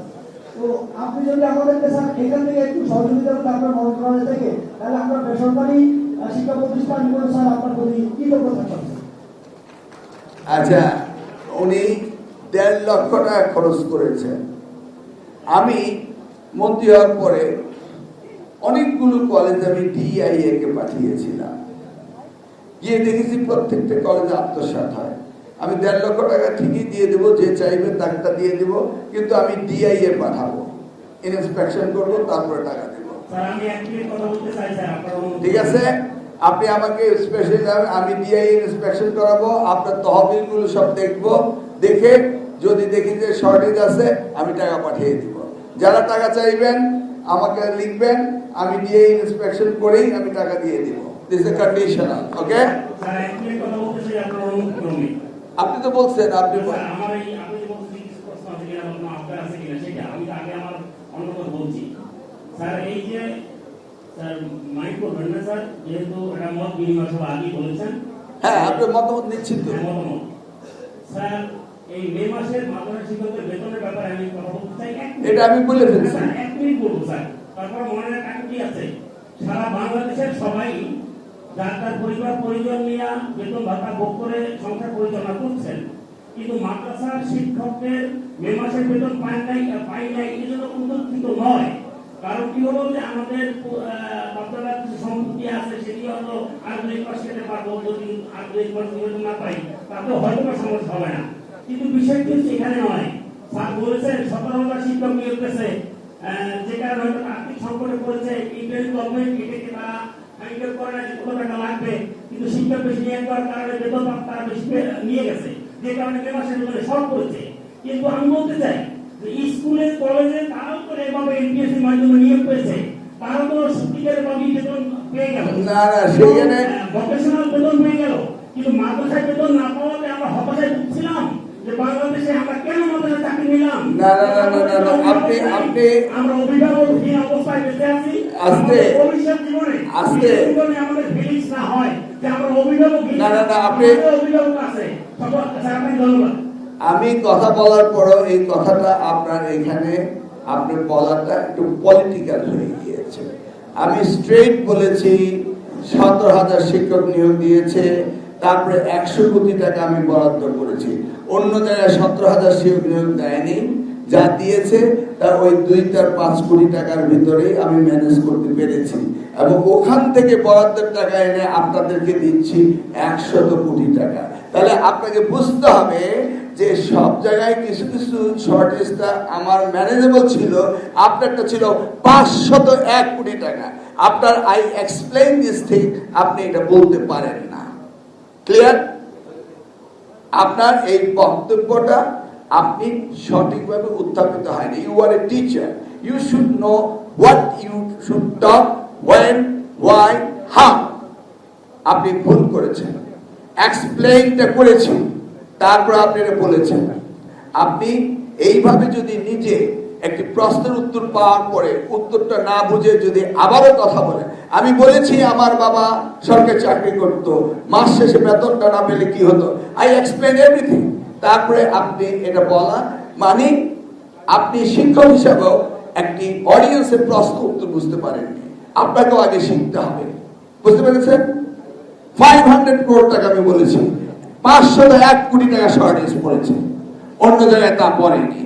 তো আপনি যদি আমাদেরকে স্যার এখান থেকে একটু সহযোগিতা করতে আপনার মন্ত্রণালয় থেকে, তাহলে আমরা বেসরকারি শিক্ষা প্রতিষ্ঠানগুলো স্যার আপনার প্রতি কৃতজ্ঞ থাকতাম। আচ্ছা, উনি 1.5 লক্ষ টাকা খরচ করেছেন। আমি মন্ত্রী হওয়ার পরে অনেকগুলো কলেজ আমি ডিআইএ কে পাঠিয়েছিলাম, গিয়ে দেখেছি প্রত্যেকটা কলেজে আত্মসাৎ হয়। আমি 1.5 লক্ষ টাকা ঠিকই দিয়ে দেবো, যে চাইবে তাকটা দিয়ে দেব, কিন্তু আমি ডিআইএ পাঠাবো, ইন্সপেকশন করবো, তারপরে টাকা দেবো। ঠিক আছে, আপনি আমাকে স্পেশাল, আমি ডিআইএ ইন্সপেকশন করাবো, আপনার তহবিলগুলো সব দেখবো, দেখে যদি দেখি যে শর্টেজ আছে আমি টাকা পাঠিয়ে দিব। যারা টাকা চাইবেন আমাকে লিখবেন, আমি ডিআইএ ইন্সপেকশন করেই আমি টাকা দিয়ে দিব। দিস ইজ কন্ডিশনাল, ওকে? আপনি তো বলছেন আপনি স্যার এই যে স্যার মাইক করবেন না স্যার, যেহেতু এটা মত বিনিময় সব আগেই বলেছেন। হ্যাঁ, আপনার মতামত নিচ্ছি তো। মতামত স্যার, এই মে মাসের মাধ্যমিক শিক্ষকদের বেতনের ব্যাপারে আমি কথা বলতে চাই। এটা আমি বলে ফেলছি। 1 মিনিট বলবো স্যার, তারপর মনে রাখা কি আছে, সারা বাংলাদেশের সবাই যার তার পরিবার পরিজন নিয়ে বেতন ভাতা ভোগ করে সংসার পরিচালনা করছেন, কিন্তু মাদ্রাসার শিক্ষকদের মে মাসের বেতন পাই নাই এই জন্য উন্নতিত নয়। কারণ কি হলো যে আমাদের বাচ্চাদের কিছু সম্পত্তি আছে, সেটি হয়তো আর 2 মাস খেতে পারবো, যদি আর 2 মাস বেতন না পাই তাতে হয়তো সমস্যা হবে না। কিন্তু বিষয়টি হচ্ছে এখানে নয়। স্যার বলেছেন 17,000 শিক্ষক নিয়োগ পেয়েছে, যে কারণে হয়তো আর্থিক সংকটে পড়েছে। ইন্ডিয়ান গভর্নমেন্ট এটাকে তারা ফাইন্ড করে না যে কত টাকা লাগবে, কিন্তু শিক্ষক বেশি নিয়োগ করার কারণে বেতন তারা বেশি নিয়ে গেছে, যে কারণে মে মাসের বেতনে শর্ট পড়েছে। কিন্তু আমি বলতে চাই যে স্কুলে কলেজে তারাও তো এভাবে এনপিএসসি মাধ্যমে নিয়োগ পেয়েছে, তারাও তো সত্যিকারের ভাবে বেতন পেয়ে গেল, না না সেখানে ভোকেশনাল বেতন পেয়ে গেল। কিন্তু মাদ্রাসায় বেতন না পাওয়াতে আমরা হতাশায় ভুগছিলাম যে বাংলাদেশে আমরা কেন মাদ্রাসায় চাকরি নিলাম। না না না না না আপনি আমরা অভিভাবকহীন অবস্থায় বেঁচে আছি। আস্তে ভবিষ্যৎ জীবনে আমাদের ফিলিংস না হয় যে আমরা অভিভাবকহীন। না না না আপনি অভিভাবক আছে। আপনাকে ধন্যবাদ। আমি কথা বলার পরও এই কথাটা আপনার এখানে আপনি বলাটা একটু পলিটিক্যাল হয়ে গিয়েছে। আমি স্ট্রেট বলেছি 17,000 শিক্ষক নিয়োগ দিয়েছে, তারপরে 100 কোটি টাকা আমি বরাদ্দ করেছি। অন্য জায়গায় 17,000 শিক্ষক নিয়োগ দেয়নি, যা দিয়েছে তা ওই 2-5 কোটি টাকার ভিতরে আমি ম্যানেজ করতে পেরেছি, এবং ওখান থেকে বরাদ্দের টাকা এনে আপনাদেরকে দিচ্ছি 100 কোটি টাকা। তাহলে আপনাকে বুঝতে হবে যে সব জায়গায় কিছু কিছু শর্টেজটা আমার ম্যানেজেবল ছিল, আপনারটা ছিল 501 কোটি টাকা। আপনার আই এক্সপ্লেইন দিস থিং, আপনি এটা বলতে পারেন না। ক্লিয়ার? আপনার এই বক্তব্যটা আপনি সঠিকভাবে উত্থাপিত হয়নি। You are a teacher, you should know what you should talk, when, why, how। আপনি ভুল করেছেন, এক্সপ্লেইনটা করেছি, তারপর আপনি এটা বলেছেন। আপনি এইভাবে যদি নিজে একটি প্রশ্নের উত্তর পাওয়ার পরে উত্তরটা না বুঝে যদি আবারও কথা বলেন, আমি বলেছি আমার বাবা সরকারি চাকরি করতো, মাস শেষে বেতনটা না পেলে কি হতো, আই এক্সপ্লেইন এভরিথিং। তারপরে আপনি এটা বলা মানে আপনি শিক্ষক হিসাবেও একটি অডিয়েন্সের প্রশ্ন উত্তর বুঝতে পারেননি, আপনাকেও আগে শিখতে হবে। বুঝতে পেরেছেন? 500 crore টাকা আমি বলেছি, 501 কোটি টাকা শর্টেজ পড়েছে। অন্য জায়গায় তা পড়েনি,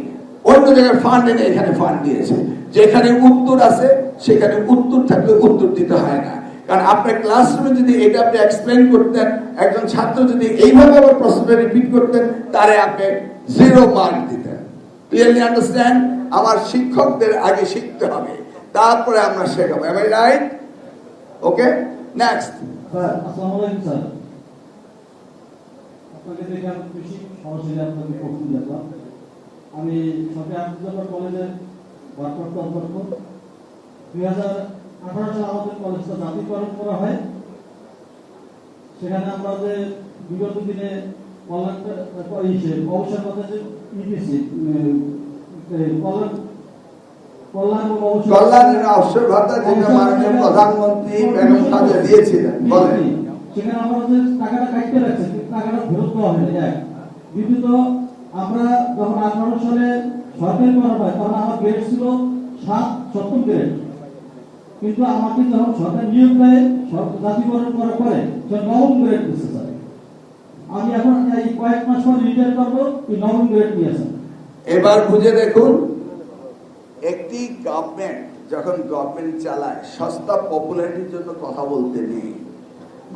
অন্য জায়গায় ফান্ড এনে এখানে ফান্ড দিয়েছে। যেখানে উত্তর আছে সেখানে উত্তর থাকলে উত্তর দিতে হয় না। কারণ আপনার ক্লাসরুমে যদি এটা আপনি এক্সপ্লেন করতেন, একজন ছাত্র যদি এইভাবে আবার প্রশ্নটা রিপিট করতেন, তারে আপনি 0 মার্ক দিতেন। Clearly understand? আমার শিক্ষকদের আগে শিখতে হবে, তারপরে আমরা শেখাবো। Am I right? Okay, next. Sir আসসালামু আলাইকুম স্যার, আপনাকে দেখে আমি খুশি, সরাসরি আপনাকে প্রশ্ন দেখলাম। আমি সরকারি আব্দুল কলেজের ভারপ্রাপ্ত অধ্যক্ষ। 2018 সালে আমাদের কলেজটা জাতীয়করণ করা হয়। সেখানে আমরা যে বিগত দিনে অবসর কথা যে ইপিসি কল্যাণের অবসর ভাতা যেটা মাননীয় প্রধানমন্ত্রী বেগম খালেদা দিয়েছিলেন, বলেন। সেখানে আমরা যে টাকাটা কাটতে রাখছি, টাকাটা ফেরত দেওয়া হয়নি। এক দ্বিতীয়ত, আমরা যখন 18 সালে সরকারি করা হয় তখন আমার গ্রেড ছিল 7 গ্রেড, কিন্তু আমাকে যখন সরকার নিয়োগ দেয় জাতীয়করণ করার পরে সে 9 গ্রেড দিচ্ছে স্যার। আমি এখন এই কয়েক মাস পর রিটায়ার করবো, এই 9 গ্রেড নিয়েছে। এবার বুঝে দেখুন, একটি গভর্নমেন্ট যখন গভর্নমেন্ট চালায়, সস্তা পপুলারিটির জন্য কথা বলতে নেই।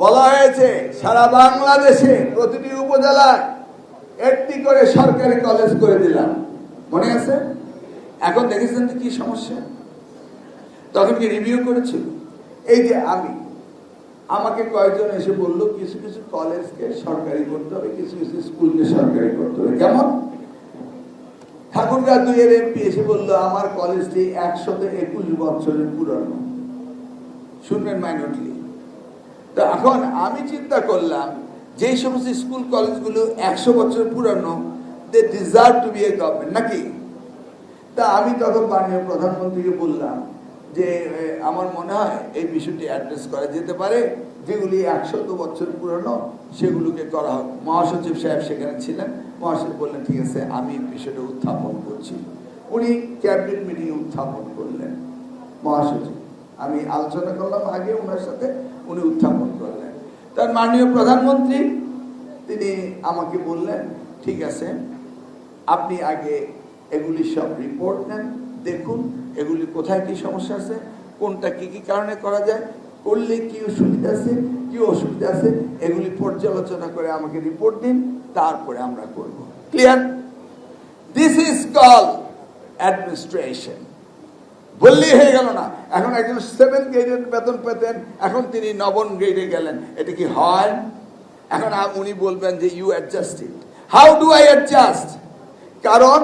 বলা হয়েছে সারা বাংলাদেশে প্রতিটি উপজেলায় একটি করে সরকারি কলেজ করে দিলাম, মনে আছে? এখন দেখেছেন কি সমস্যা? তখন কি রিভিউ করেছিল? এই যে আমাকে কয়েকজন এসে বললো কিছু কিছু কলেজকে সরকারি করতে হবে, কিছু কিছু স্কুলকে সরকারি করতে হবে। কেমন? ঠাকুরগাঁ 2 এর এমপি এসে বললো আমার কলেজটি 121 বছরের পুরানো। শুনবেন মাইনরলি। তো এখন আমি চিন্তা করলাম, যে সমস্ত স্কুল কলেজগুলো 100 বছর পুরানো, they deserve to be a government, নাকি? তা আমি তখন মাননীয় প্রধানমন্ত্রীকে বললাম যে আমার মনে হয় এই বিষয়টি অ্যাড্রেস করা যেতে পারে, যেগুলি 100 বছর পুরনো সেগুলোকে করা হোক। মহাসচিব সাহেব সেখানে ছিলেন, মহাসচিব বললেন ঠিক আছে, আমি বিষয়টা উত্থাপন করছি। উনি ক্যাবিনেট মিটিং উত্থাপন করলেন মহাসচিব, আমি আলোচনা করলাম আগে ওনার সাথে, উনি উত্থাপন করলেন। তার মাননীয় প্রধানমন্ত্রী তিনি আমাকে বললেন ঠিক আছে, আপনি আগে এগুলি সব রিপোর্ট নেন, দেখুন এগুলি কোথায় কি সমস্যা আছে, কোনটা কি কি কারণে করা যায়, করলে কি সুবিধা আছে কি অসুবিধা আছে, এগুলি পর্যালোচনা করে আমাকে রিপোর্ট দিন, তারপরে আমরা করব। Clear? This is call administration. বললেই হয়ে গেল না। এখন একজন 7 গ্রেডের বেতন পেতেন, এখন তিনি 9 গ্রেডে গেলেন, এটা কি হয়? এখন উনি বলবেন যে you adjust it. How do I adjust? কারণ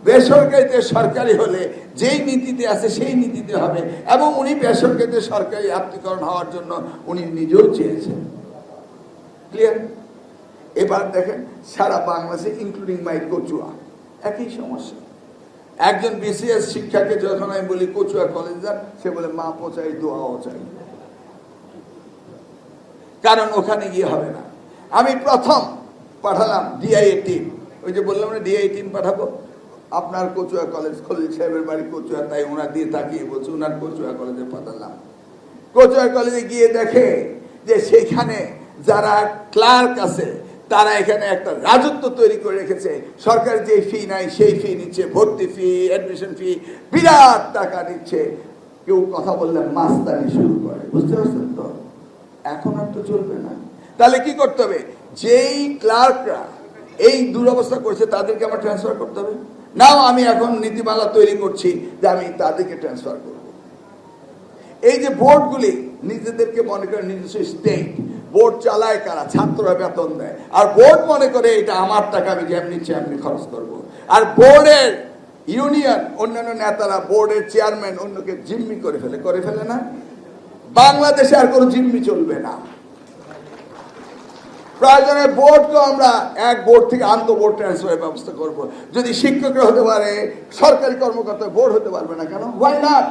বেসরকারিতে সরকারি হলে যেই নীতিতে আছে সেই নীতিতে হবে, এবং উনি বেসরকারিতে সরকারি আত্মীকরণ হওয়ার জন্য উনি নিজেও চেয়েছেন। ক্লিয়ার? এবার দেখেন সারা বাংলাদেশে ইনক্লুডিং মাই কচুয়া একই সমস্যা। একজন বিসিএস শিক্ষাকে যখন আমি বলি কচুয়া কলেজ যান, সে বলে মা পচাই দোয়াও চাই, কারণ ওখানে গিয়ে হবে না। আমি প্রথম পাঠালাম ডিআইএ টিম, ওই যে বললাম না ডিআইএ টিম পাঠাবো, আপনার কচুয়া কলেজ, খলিল সাহেবের বাড়ি কচুয়া, তাই ওনার দিয়ে তাকিয়ে বলছে ওনার কচুয়া কলেজে পাঠালাম। কচুয়া কলেজে গিয়ে দেখে যে সেইখানে যারা ক্লার্ক আছে তারা এখানে একটা রাজত্ব তৈরি করে রেখেছে। সরকার যে ফি নাই সেই ফি নিচ্ছে, ভর্তি ফি, অ্যাডমিশন ফি, বিরাট টাকা নিচ্ছে। কেউ কথা বললে মাস্তানি শুরু করে, বুঝতে পারছেন তো? এখন আর তো চলবে না। তাহলে কি করতে হবে? যেই ক্লার্করা এই দুরবস্থা করেছে তাদেরকে আমার ট্রান্সফার করতে হবে। নাও আমি এখন নীতিমালা তৈরি করছি যে আমি তাদেরকে ট্রান্সফার করব। এই যে বোর্ডগুলি নিজেদেরকে মনে করে নিজস্ব স্টেট, বোর্ড চালায় কারা? ছাত্ররা বেতন দেয়, আর বোর্ড মনে করে এটা আমার টাকা, আমি যেমনি এমনি খরচ করব। আর বোর্ডের ইউনিয়ন অন্যান্য নেতারা, বোর্ডের চেয়ারম্যান অন্যকে জিম্মি করে ফেলে না? বাংলাদেশে আর কোনো জিম্মি চলবে না। প্রয়োজনে বোর্ডকে আমরা এক বোর্ড থেকে আন্তঃবোর্ড ট্রান্সফারের ব্যবস্থা করব। যদি শিক্ষকরা হতে পারে, সরকারি কর্মকর্তা বোর্ড হতে পারবে না কেন? Why not?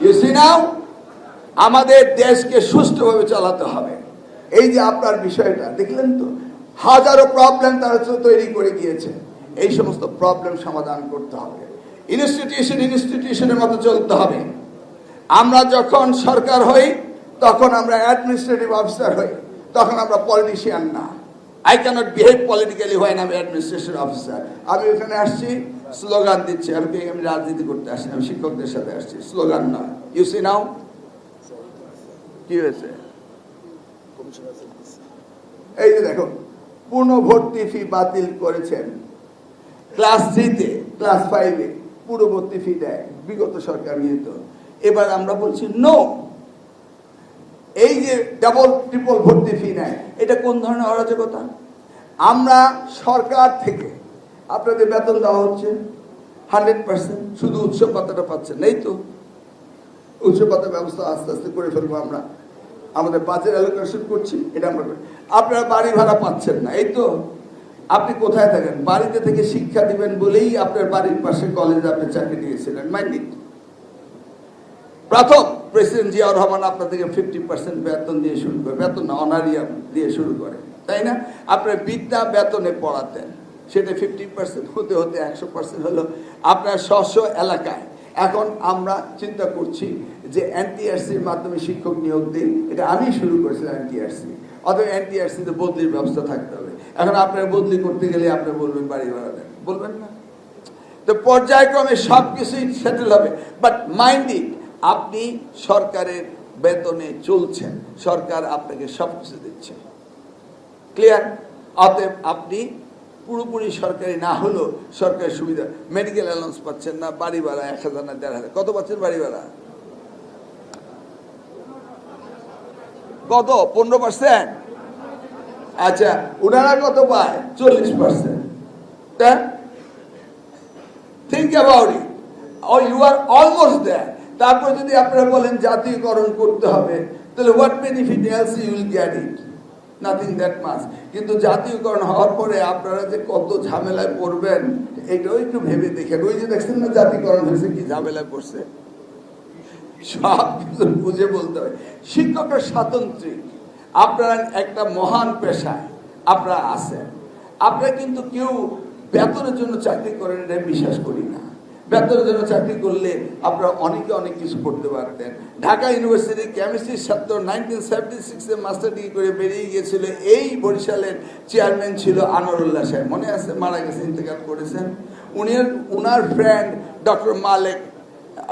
You see now? আমাদের দেশকে সুষ্ঠুভাবে চালাতে হবে। এই যে আপনার বিষয়টা দেখলেন তো, হাজারো প্রবলেম তারা তৈরি করে গিয়েছে। এই সমস্ত প্রবলেম সমাধান করতে হবে। ইনস্টিটিউশনের মতো চলতে হবে। আমরা যখন সরকার হই তখন আমরা অ্যাডমিনিস্ট্রেটিভ অফিসার হই, তখন আমরা পলিটিশিয়ান না। আই ক্যানট বিহেভ পলিটিক্যালি হয় না, আমি অ্যাডমিনিস্ট্রেশন অফিসার। আমি ওখানে আসছি স্লোগান দিচ্ছি, আমি রাজনীতি করতে আসি, আমি শিক্ষকদের সাথে আসছি, স্লোগান নয়। ইউ সি নাও কি হয়েছে, এই যে দেখো পূর্ণ ভর্তি ফি বাতিল করেছেন ক্লাস 3-তে, ক্লাস 5-এ পুরো ভর্তি ফি দেয় বিগত সরকার নিত। এবার আমরা বলছি নো, এই যে ডাবল ট্রিপল ভর্তি ফি নেয়, এটা কোন ধরনের অরাজকতা? আমরা সরকার থেকে আপনাদের বেতন দেওয়া হচ্ছে 100%, শুধু উৎসব ভাতাটা পাচ্ছেন, এই তো উৎসব ভাতার ব্যবস্থা আস্তে আস্তে করে ফেলবো আমরা, আমাদের বাজেট অ্যালোকেশন করছি, এটা আমরা করি। আপনারা বাড়ি ভাড়া পাচ্ছেন না, এই তো। আপনি কোথায় থাকেন? বাড়িতে থেকে শিক্ষা দিবেন বলেই আপনার বাড়ির পাশে কলেজে আপনি চাকরি দিয়েছিলেন, মাইন্ড ইট। প্রথম প্রেসিডেন্ট জিয়াউর রহমান আপনাদেরকে 50% বেতন দিয়ে শুরু করে, বেতন না অনারিয়াম দিয়ে শুরু করে, তাই না? আপনার বিদ্যা বেতনে পড়াতেন, সেটা 50% হতে হতে 100% হলো আপনার স্ব এলাকায়। এখন আমরা চিন্তা করছি যে এনটিআরসির মাধ্যমে শিক্ষক নিয়োগ দিই, এটা আমি শুরু করেছিলাম এনটিআরসি। অথবা এনটিআরসিতে বদলির ব্যবস্থা থাকতে হবে। এখন আপনার বদলি করতে গেলে আপনি বলবেন বাড়ি ভাড়া দেন, বলবেন না? তো পর্যায়ক্রমে সব কিছুই সেটেল হবে। বাট মাইন্ড ইট, আপনি সরকারের বেতনে চলছেন, সরকার আপনাকে সব কিছু দিচ্ছে, ক্লিয়ার? অতএব আপনি পুরোপুরি সরকারি না হলেও সরকারি সুবিধা, মেডিকেল অ্যালাউন্স পাচ্ছেন না, বাড়ি ভাড়া 1000 না 1500, কত পাচ্ছেন বাড়ি ভাড়া? কত? 15%? আচ্ছা, ওনারা কত পায়? 40%। Think about it, you are almost there. তারপর যদি আপনারা বলেন জাতীয়করণ করতে হবে, তাহলে what benefit else you will get it? Nothing that much. কিন্তু জাতীয়করণ হওয়ার পরে আপনারা যে কত ঝামেলায় পড়বেন, এটাও একটু ভেবে দেখেন। ওই যে দেখছেন না জাতীয়করণ হয়েছে, কি ঝামেলায় পড়ছে, সব কিছু বুঝে বলতে হবে। শিক্ষকের স্বাতন্ত্রিক, আপনারা একটা মহান পেশায় আপনারা আছেন। আপনারা কিন্তু কেউ বেতনের জন্য চাকরি করেন এটা বিশ্বাস করি না। বেতনের জন্য চাকরি করলে আপনারা অনেকে অনেক কিছু করতে পারতেন। ঢাকা ইউনিভার্সিটির কেমিস্ট্রির ছাত্র 1976-এ মাস্টার ডিগ্রি করে বেরিয়ে গিয়েছিল, এই বরিশালের চেয়ারম্যান ছিল আনোয়ারুল্লাহ সাহেব, মনে আছে? মারা গেছে, ইন্তেকাল করেছেন। উনার ফ্রেন্ড ডক্টর মালেক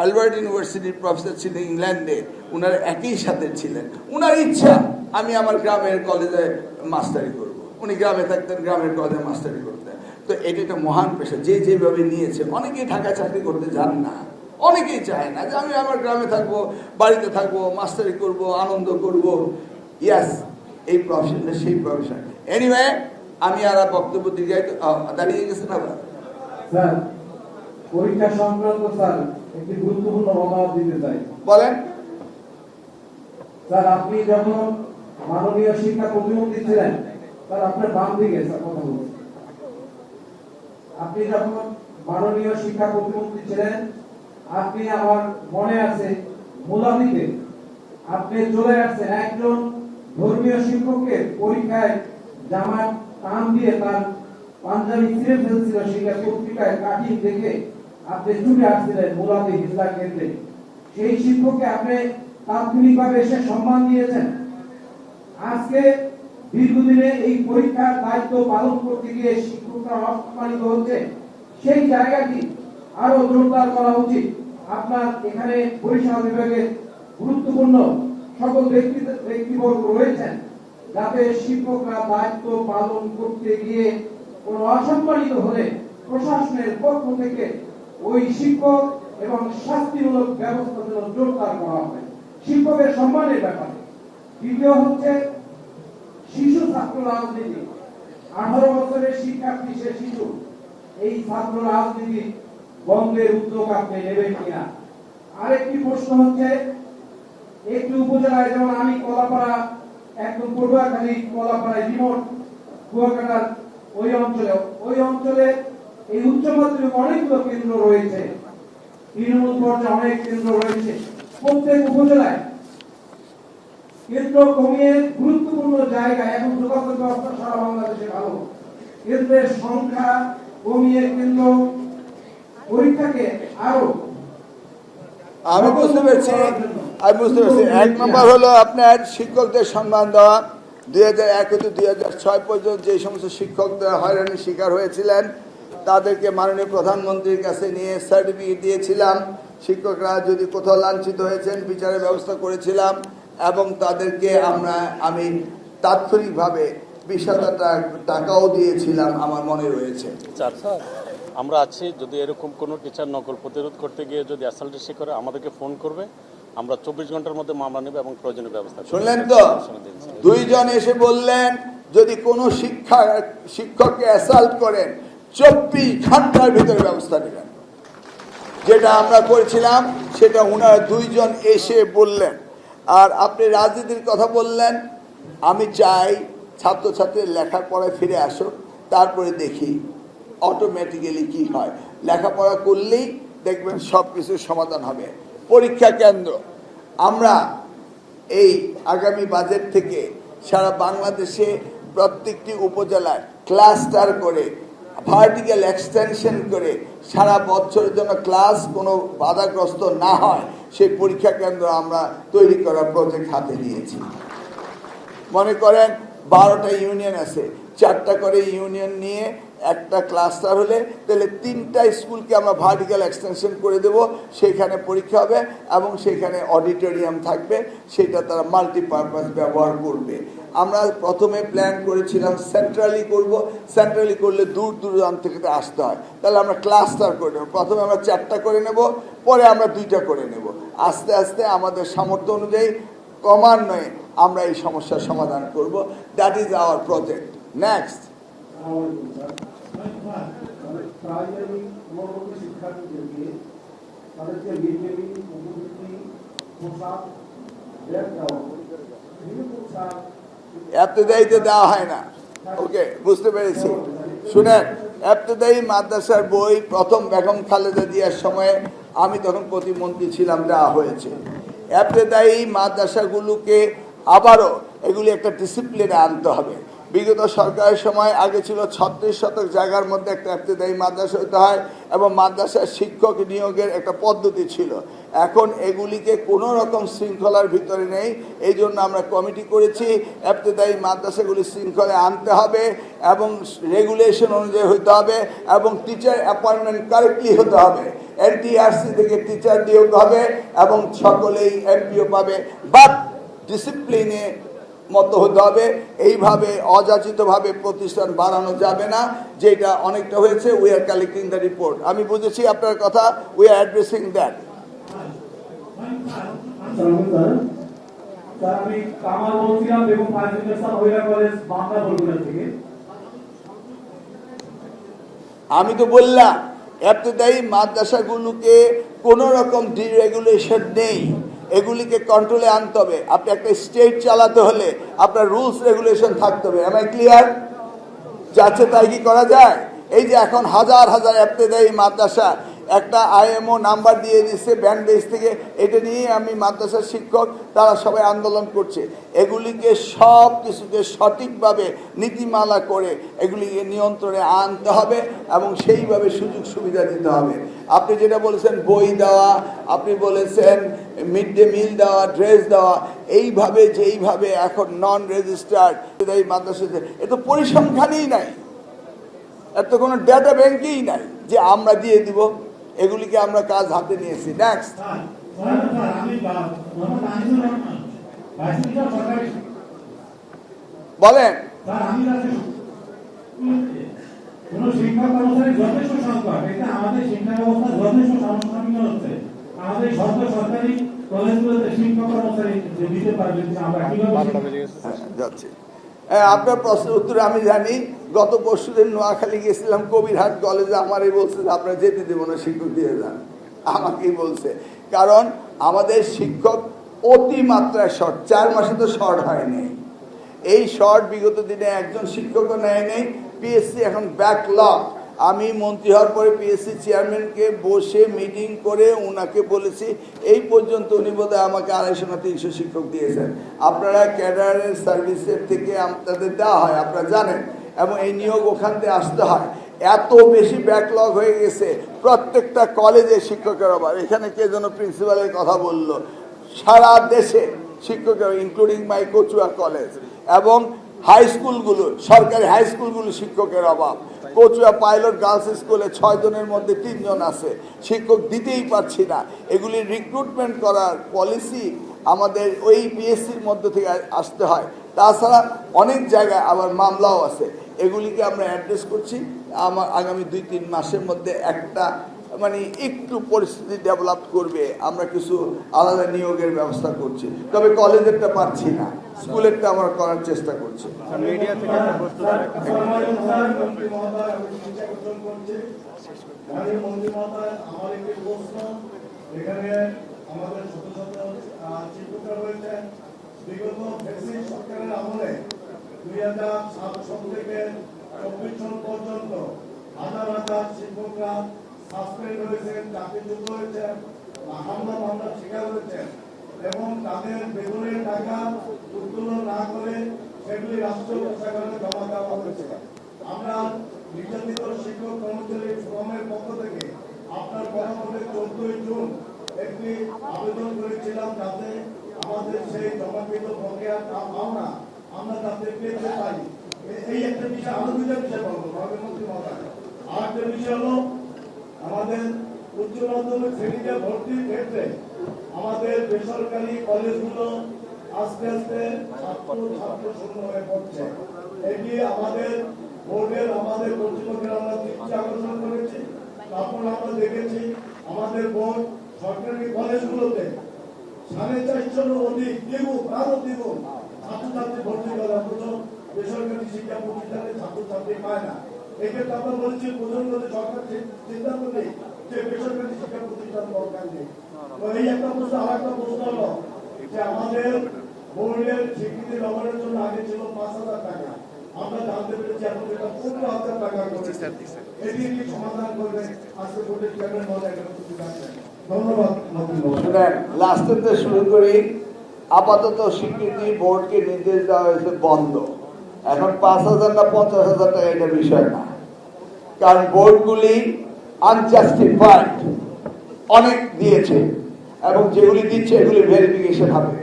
আলবার্ট ইউনিভার্সিটির প্রফেসর ছিলেন ইংল্যান্ডে, উনার একই সাথে ছিলেন। উনার ইচ্ছা আমি আমার গ্রামের কলেজে মাস্টারি করব, উনি গ্রামে থাকতেন, গ্রামের কলেজে মাস্টারি করতেন। তো এটা একটা মহান পেশা, যে যেভাবে নিয়েছে। অনেকেই ঢাকা চাকরি করতে যান না, অনেকেই চায় না যে আমি আমার গ্রামে থাকবো, বাড়িতে থাকবো, মাস্টারি করব, আনন্দ করব। ইয়াস, এই প্রফেশনটা সেই প্রফেশন। এনিওয়ে, আমি আর বক্তব্য দীর্ঘায়িত, দাঁড়িয়ে গেছেন আবার। স্যার, পরীক্ষা সংক্রান্ত স্যার একটি গুরুত্বপূর্ণ মতামত দিতে চাই। বলেন। স্যার, আপনি যখন মাননীয় শিক্ষা প্রতিমন্ত্রী ছিলেন, স্যার আপনার বাম দিকে স্যার কথা বলছি, আপনি যখন মাননীয় শিক্ষা প্রতিমন্ত্রী ছিলেন, আপনি, আমার মনে আছে, মুলাদিতে আপনি চলে আসছেন একজন ধর্মীয় শিক্ষককে পরীক্ষায় জামাত টান দিয়ে তার পাঞ্জাবি ছিঁড়ে ফেলছিল, শিক্ষা পত্রিকায় কাটিং দেখে আপনি ছুটে আসছিলেন মুলাদি হিজলা কেন্দ্রে। সেই শিক্ষককে আপনি তাৎক্ষণিকভাবে এসে সম্মান দিয়েছেন। আজকে দীর্ঘদিনে এই পরীক্ষার দায়িত্ব পালন করতে গিয়ে শিক্ষকরা অসম্মানিত হচ্ছে, সেই জায়গাটি আরো জোরদার করা উচিত। আপনার এখানে বরিশাল বিভাগের গুরুত্বপূর্ণ সকল ব্যক্তিবর্গ রয়েছেন, যাতে শিক্ষকরা দায়িত্ব পালন করতে গিয়ে কোনো অসম্মানিত হলে প্রশাসনের পক্ষ থেকে ওই শিক্ষক এবং শাস্তিমূলক ব্যবস্থা যেন জোরদার করা হয় শিক্ষকের সম্মানের ব্যাপারে। দ্বিতীয় হচ্ছে শিশু ছাত্র রাজনীতি। 18 বছরের শিক্ষার্থী সে শিশু, এই ছাত্র রাজনীতি বন্ধের উদ্যোগ আপনি নেবেন কিনা? আরেকটি প্রশ্ন হচ্ছে, একটি উপজেলায়, যেমন আমি কলাপাড়া, একদম পড়ুয়াখালী কলাপাড়ায় রিমোট কুয়াকাটার ওই অঞ্চলে এই উচ্চ মাধ্যমিক অনেকগুলো কেন্দ্র রয়েছে, তৃণমূল পর্যায়ে অনেক কেন্দ্র রয়েছে। প্রত্যেক উপজেলায় কেন্দ্র কমিয়ে গুরুত্বপূর্ণ জায়গায়, এখন যোগাযোগ ব্যবস্থা সারা বাংলাদেশে ভালো, কেন্দ্রের সংখ্যা কমিয়ে কেন্দ্র পরীক্ষাকে আরো আমি বুঝতে পারছি। এক নম্বর হলো আপনার শিক্ষকদের সম্মান দেওয়া। 2001 থেকে 2006 পর্যন্ত যে সমস্ত শিক্ষকদের হয়রানির শিকার হয়েছিলেন তাদেরকে মাননীয় প্রধানমন্ত্রীর কাছে নিয়ে সার্টিফিকেট দিয়েছিলাম। শিক্ষকরা যদি কোথাও লাঞ্ছিত হয়েছেন বিচারের ব্যবস্থা করেছিলাম এবং তাদেরকে আমি তাৎক্ষণিকভাবে 20,000 টাকাও দিয়েছিলাম, আমার মনে রয়েছে। স্যার আমরা আছি, যদি এরকম কোনো টিচার নকল প্রতিরোধ করতে গিয়ে যদি অ্যাসাল্টের শিকার হয় আমাদেরকে ফোন করবে, আমরা 24 ঘন্টার মধ্যে মামলা নেব এবং প্রয়োজনীয় ব্যবস্থা করব। শুনলেন তো, 2 জন এসে বললেন যদি কোনো শিক্ষককে অ্যাসাল্ট করেন 24 ঘন্টার ভিতরে ব্যবস্থা নেবেন। যেটা আমরা করেছিলাম সেটা ওনারা 2 জন এসে বললেন। আর আপনি রাজনীতির কথা বললেন, আমি চাই ছাত্রছাত্রীর লেখাপড়ায় ফিরে আসুক, তারপরে দেখি অটোমেটিক্যালি কি হয়। লেখাপড়া করলেই দেখবেন সব কিছুর সমাধান হবে। পরীক্ষা কেন্দ্র আমরা এই আগামী বাজেট থেকে সারা বাংলাদেশে প্রত্যেকটি উপজেলায় ক্লাস্টার করে ভার্টিক্যাল এক্সটেনশন করে সারা বছরের জন্য ক্লাস কোনো বাধাগ্রস্ত না হয় সেই পরীক্ষা কেন্দ্র আমরা তৈরি করার প্রজেক্ট হাতে নিয়েছি। মনে করেন 12টা ইউনিয়ন আছে, 4টা করে ইউনিয়ন নিয়ে একটা ক্লাস্টার হলে তাহলে 3টা স্কুলকে আমরা ভার্টিক্যাল এক্সটেনশন করে দেব, সেখানে পরীক্ষা হবে এবং সেখানে অডিটোরিয়াম থাকবে, সেটা তারা মাল্টিপারপাস ব্যবহার করবে। আমরা প্রথমে প্ল্যান করেছিলাম সেন্ট্রালি করব, সেন্ট্রালি করলে দূর দূরান্ত থেকে আসতে হয়, তাহলে আমরা ক্লাস্টার করে নেব। প্রথমে আমরা 4টা করে নেব, পরে আমরা 2টা করে নেব। আস্তে আস্তে আমাদের সামর্থ্য অনুযায়ী ক্রমান্বয়ে আমরা এই সমস্যার সমাধান করব। That is our project. Next, primary পূর্ববর্তী শিক্ষার্থীদেরকে তাদেরকে মিড ডে মিল, উপবৃত্তি, পোশাক, ব্যাগ দেওয়া পোশাক ইবতেদায়ীতে দেওয়া হয় না। ওকে, বুঝতে পেরেছি। শুনেন, ইবতেদায়ী মাদ্রাসার বই প্রথম বেগম খালেদা জিয়ার সময়ে, আমি তখন প্রতিমন্ত্রী ছিলাম, দেওয়া হয়েছে। ইবতেদায়ী মাদ্রাসাগুলোকে আবারও এগুলি একটা ডিসিপ্লিনে আনতে হবে। বিগত সরকারের সময় আগে ছিল 36 শতক জায়গার মধ্যে একটা ইবতেদায়ী মাদ্রাসা হতে হয় এবং মাদ্রাসার শিক্ষক নিয়োগের একটা পদ্ধতি ছিল। এখন এগুলিকে কোনো রকম শৃঙ্খলার ভিতরে নেই, এই জন্য আমরা কমিটি করেছি। ইবতেদায়ী মাদ্রাসাগুলি শৃঙ্খলে আনতে হবে এবং রেগুলেশন অনুযায়ী হতে হবে এবং টিচার অ্যাপয়েন্টমেন্ট কারেক্টলি হতে হবে। এনটিআরসি থেকে টিচার নিয়োগ হবে এবং সকলেই এমপিও পাবে, বাট ডিসিপ্লিনে মতো হতে হবে। এইভাবে অযাচিতভাবে প্রতিষ্ঠান বাড়ানো যাবে না, যেটা অনেকটা হয়েছে। We are collecting the report. আমি বুঝেছি আপনার কথা, উই আর অ্যাড্রেসিং দ্যাট। আমি কামাল বলছিলাম এবং মহিলা কলেজ বাংলা বলগুনা থেকে। আমি তো বললাম ইবতেদায়ী মাদ্রাসাগুলোকে কোনো রকম ডিরেগুলেশন নেই, এগুলিকে কন্ট্রোলে আনতে হবে। আপনি একটা স্টেট চালাতে হলে আপনার রুলস রেগুলেশন থাকতে হবে। Am I clear? যাচ্ছে তাই কি করা যায়? এই যে এখন হাজার হাজার ইবতেদায়ী মাদ্রাসা একটা আইএমও নাম্বার দিয়ে দিচ্ছে ব্যান্ডেজ থেকে, এটা নিয়ে আমি মাদ্রাসার শিক্ষক, তারা সবাই আন্দোলন করছে। এগুলিকে সব কিছুকে সঠিকভাবে নীতিমালা করে এগুলিকে নিয়ন্ত্রণে আনতে হবে এবং সেইভাবে সুযোগ সুবিধা দিতে হবে। আপনি যেটা বলেছেন বই দেওয়া, আপনি বলেছেন মিড ডে মিল দেওয়া, ড্রেস দেওয়া, এইভাবে যেইভাবে এখন নন রেজিস্টার্ড এই মাদ্রাসাতে এ তো পরিসংখ্যানই নাই, এর তো কোনো ডেটা ব্যাংকই নাই যে আমরা দিয়ে দিব। এগুলিকে আমরা কাজ হাতে নিয়েছি। নেক্সট, বলেন। শিক্ষা কর্মচারী যথেষ্ট সংকট, এটা আমাদের শিক্ষা ব্যবস্থা যথেষ্ট সমস্যা হচ্ছে। আমাদের সরকারি কলেজগুলোতে শিক্ষক কর্মচারী দিতে পারবে আমরা কিভাবে যাচ্ছি। আপনার প্রশ্নের উত্তর আমি জানি। গত পরশুদিন নোয়াখালী গেছিলাম, কবিরহাট কলেজে আমারই বলছে যে আপনারা যেতে দেবো না, শিক্ষক দিয়ে যান, আমাকেই বলছে। কারণ আমাদের শিক্ষক অতিমাত্রায় শর্ট, 4 মাসে তো শর্ট হয়নি। এই শর্ট বিগত দিনে একজন শিক্ষকও নেয় নেই। পিএসসি এখন ব্যাকলগ। আমি মন্ত্রী হওয়ার পরে পিএসসি চেয়ারম্যানকে বসে মিটিং করে ওনাকে বলেছি, এই পর্যন্ত উনি বোধহয় আমাকে 250 না 300 শিক্ষক দিয়েছেন। আপনারা ক্যাডারের সার্ভিসের থেকে আপনাদের দেওয়া হয়, আপনারা জানেন, এবং এই নিয়োগ ওখান থেকে আসতে হয়। এত বেশি ব্যাকলগ হয়ে গেছে, প্রত্যেকটা কলেজে শিক্ষকের অভাব। এখানে কে যেন প্রিন্সিপালের কথা বলল, সারা দেশে শিক্ষকের, ইনক্লুডিং মাই কচুয়া কলেজ এবং হাই স্কুলগুলো, সরকারি হাই স্কুলগুলো শিক্ষকের অভাব। কচুয়া পাইলট গার্লস স্কুলে 6 জনের মধ্যে 3 জন আছে, শিক্ষক দিতেই পারছি না। এগুলি রিক্রুটমেন্ট করার পলিসি আমাদের ওই পিএসসির মধ্যে থেকে আসতে হয়। তাছাড়া অনেক জায়গায় আবার মামলাও আছে, এগুলিকে আমরা অ্যাড্রেস করছি। আগামী 2-3 মাসের মধ্যে একটা মানে একটু পরিস্থিতি ডেভেলপ করবে, আমরা কিছু আলাদা নিয়োগের ব্যবস্থা করছি। তবে কলেজেরটা পারছি না, স্কুলেরটা আমরা করার চেষ্টা করছি। মিডিয়া থেকে একটা প্রশ্ন থাকে। আমার একটি প্রশ্ন, এখানে আমাদের ছোট ছোট শিক্ষকরা রয়েছেন। বিগত ফ্যাসিস্ট সরকারের আমলে 2007 সাল থেকে 24 সাল পর্যন্ত হাজার হাজার শিক্ষকরা সাসপেন্ড হয়েছেন, চাকরিচ্যুত হয়েছেন, মামলার শিকার হয়েছেন এবং তাদের বেতনের টাকা উত্তোলন না করে সেগুলি রাষ্ট্র কোষাগারে জমা দেওয়া হয়েছে। আমরা নির্যাতিত শিক্ষক কর্মচারী ফোরামের পক্ষ থেকে আপনার পরামর্শে 14 জুন একটি আবেদন করেছিলাম যাতে আমাদের সেই জমাকৃত প্রক্রিয়া পাওনা আমরা যাতে পেতে পারি। এই একটা বিষয়, আরো দুইটা বিষয় বলবো প্রধানমন্ত্রী মহোদয়। আর একটা বিষয় হলো আমাদের উচ্চ মাধ্যমিক শ্রেণীতে ভর্তির ক্ষেত্রে আমাদের বেসরকারি কলেজগুলো আস্তে আস্তে ছাত্র শূন্য হয়ে পড়ছে। এটি আমাদের বোর্ডের, আমাদের কর্তৃপক্ষের আমরা দৃষ্টি আকর্ষণ করেছি। তারপর আমরা দেখেছি আমাদের বোর্ড সরকারি কলেজগুলোতে 450 অধিক দ্বিগুণ, আরো দ্বিগুণ ছাত্রছাত্রী ভর্তি করে, অথচ বেসরকারি শিক্ষা প্রতিষ্ঠানে ছাত্রছাত্রী পায় না। এক্ষেত্রে আমরা বলছি প্রজন্মে সরকার সিদ্ধান্ত নেই যে বেসরকারি শিক্ষা প্রতিষ্ঠান দরকার নেই। তো এই একটা প্রশ্ন। আর একটা প্রশ্ন হলো যে আমাদের বোর্ডের স্বীকৃতি ব্যবহারের জন্য আগে ছিল 5,000 টাকা, আমরা জানতে পেরেছি এখন এটা 15,000 টাকা করেছে। এটি কি সমাধান করবে? আজকে বোর্ডের চেয়ারম্যান মহোদয় এখানে উপস্থিত আছেন। ধন্যবাদ। শুনেন, লাস্টেতে শুরু করি। আপাতত স্বীকৃতি বোর্ডকে নির্দেশ দেওয়া হয়েছে বন্ধ। এখন 5,000 না 50,000 টাকা এটা বিষয় না, কারণ বোর্ডগুলি আনজাস্টিফাইড অনেক দিয়েছে এবং যেগুলি দিচ্ছে এগুলি ভেরিফিকেশন হবে।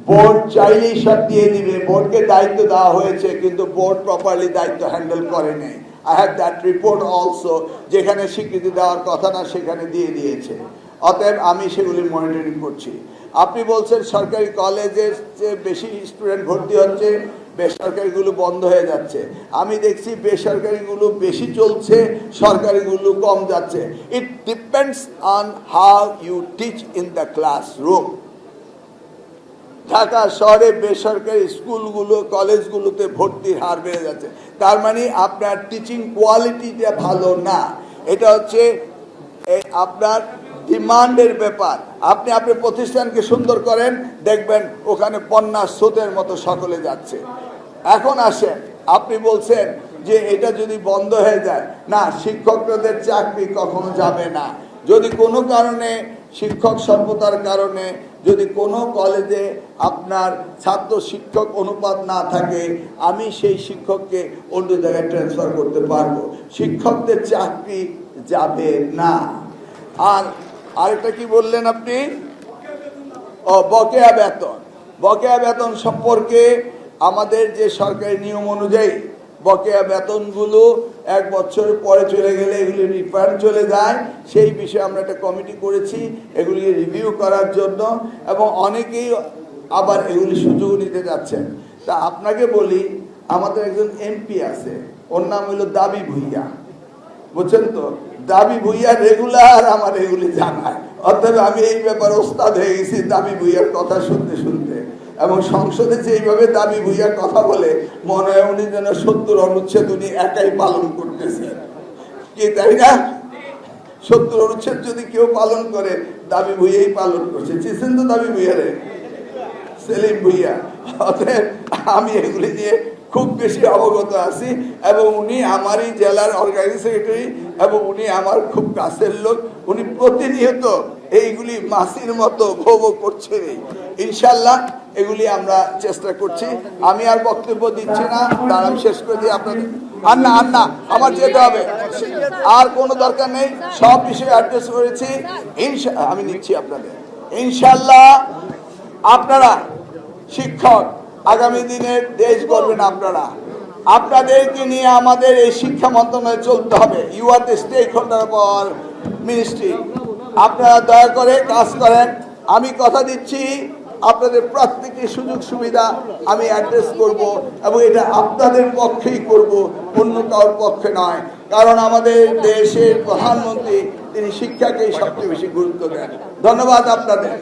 বোর্ড চাইলেই সব দিয়ে দিবে, বোর্ডকে দায়িত্ব দেওয়া হয়েছে কিন্তু বোর্ড প্রপারলি দায়িত্ব হ্যান্ডেল করে নেই। I have that report also, যেখানে স্বীকৃতি দেওয়ার কথা না সেখানে দিয়ে দিয়েছে। অতএব আমি সেগুলি মনিটরিং করছি। আপনি বলছেন সরকারি কলেজের চেয়ে বেশি স্টুডেন্ট ভর্তি হচ্ছে, বেসরকারিগুলো বন্ধ হয়ে যাচ্ছে। আমি দেখছি বেসরকারিগুলো বেশি চলছে, সরকারিগুলো কম যাচ্ছে। It depends on how you teach in the classroom. Dhaka শহরে বেসরকারি স্কুলগুলো, কলেজগুলোতে ভর্তির হার বেড়ে যাচ্ছে, তার মানে আপনার টিচিং কোয়ালিটিটা ভালো না। এটা হচ্ছে আপনার ডিমান্ডের ব্যাপার। আপনি আপনার প্রতিষ্ঠানকে সুন্দর করেন, দেখবেন ওখানে বন্যার স্রোতের মতো সকলে যাচ্ছে। এখন আসেন, আপনি বলছেন যে এটা যদি বন্ধ হয়ে যায়, না, শিক্ষকদের চাকরি কখনো যাবে না। যদি কোনো কারণে শিক্ষক স্বল্পতার কারণে যদি কোনো কলেজে আপনার ছাত্র শিক্ষক অনুপাত না থাকে, আমি সেই শিক্ষককে অন্য জায়গায় ট্রান্সফার করতে পারবো। শিক্ষকদের চাকরি যাবে না। আর আরেকটা কি বললেন আপনি? বকেয়া বেতন। বকেয়া বেতন সম্পর্কে আমাদের যে সরকারি নিয়ম অনুযায়ী বকেয়া বেতনগুলো 1 বছর পরে চলে গেলে এগুলি রিফান্ড চলে যায়। সেই বিষয়ে আমরা একটা কমিটি করেছি এগুলি রিভিউ করার জন্য, এবং অনেকেই আবার এগুলি সুযোগ নিতে যাচ্ছেন। তা আপনাকে বলি, আমাদের একজন এমপি আছে, ওর নাম হলো দাবি ভুইয়া, বুঝছেন তো? দাবি ভুইয়া রেগুলার আমার এগুলি জানায়। অর্থাৎ আমি এই ব্যাপারে ওস্তাদ হয়ে গেছি দাবি ভুইয়ার কথা শুনতে শুনতে। এবং সংসদে যেইভাবে দাবি ভুইয়া কথা বলে, মনে হয় উনি যেন 70 অনুচ্ছেদ উনি একাই পালন করতেছেন, কি তাই না? 70 অনুচ্ছেদ যদি কেউ পালন করে, দাবি ভুইয়াই পালন করছে। চিনছেন তো দাবি ভুইয়ারে? সেলিম ভুইয়া। অতএব আমি এগুলি নিয়ে খুব বেশি অবগত আছি, এবং উনি আমারই জেলার অর্গানাইজিং সেক্রেটারি এবং উনি আমার খুব কাছের লোক। উনি প্রতিনিয়ত এইগুলি মাসির মতো ভোগ করছে। ইনশাল্লাহ এগুলি আমরা চেষ্টা করছি। আমি আর বক্তব্য দিচ্ছি না, তার আমি শেষ করে দিই আপনাদের। আর না আমার যেতে হবে, আর কোনো দরকার নেই, সব বিষয়ে অ্যাড্রেস করেছি। আমি নিচ্ছি আপনাদের, ইনশাল্লাহ আপনারা শিক্ষক, আগামী দিনের দেশ গড়বেন আপনারা। আপনাদেরকে নিয়ে আমাদের এই শিক্ষা মন্ত্রণালয়ে চলতে হবে। You are the stakeholder of our ministry. আপনারা দয়া করে কাজ করেন। আমি কথা দিচ্ছি আপনাদের প্রত্যেকটি সুযোগ সুবিধা আমি অ্যাড্রেস করব, এবং এটা আপনাদের পক্ষেই করব, অন্য কারোর পক্ষে নয়। কারণ আমাদের দেশের প্রধানমন্ত্রী তিনি শিক্ষাকেই সবচেয়ে বেশি গুরুত্ব দেন। ধন্যবাদ আপনাদের।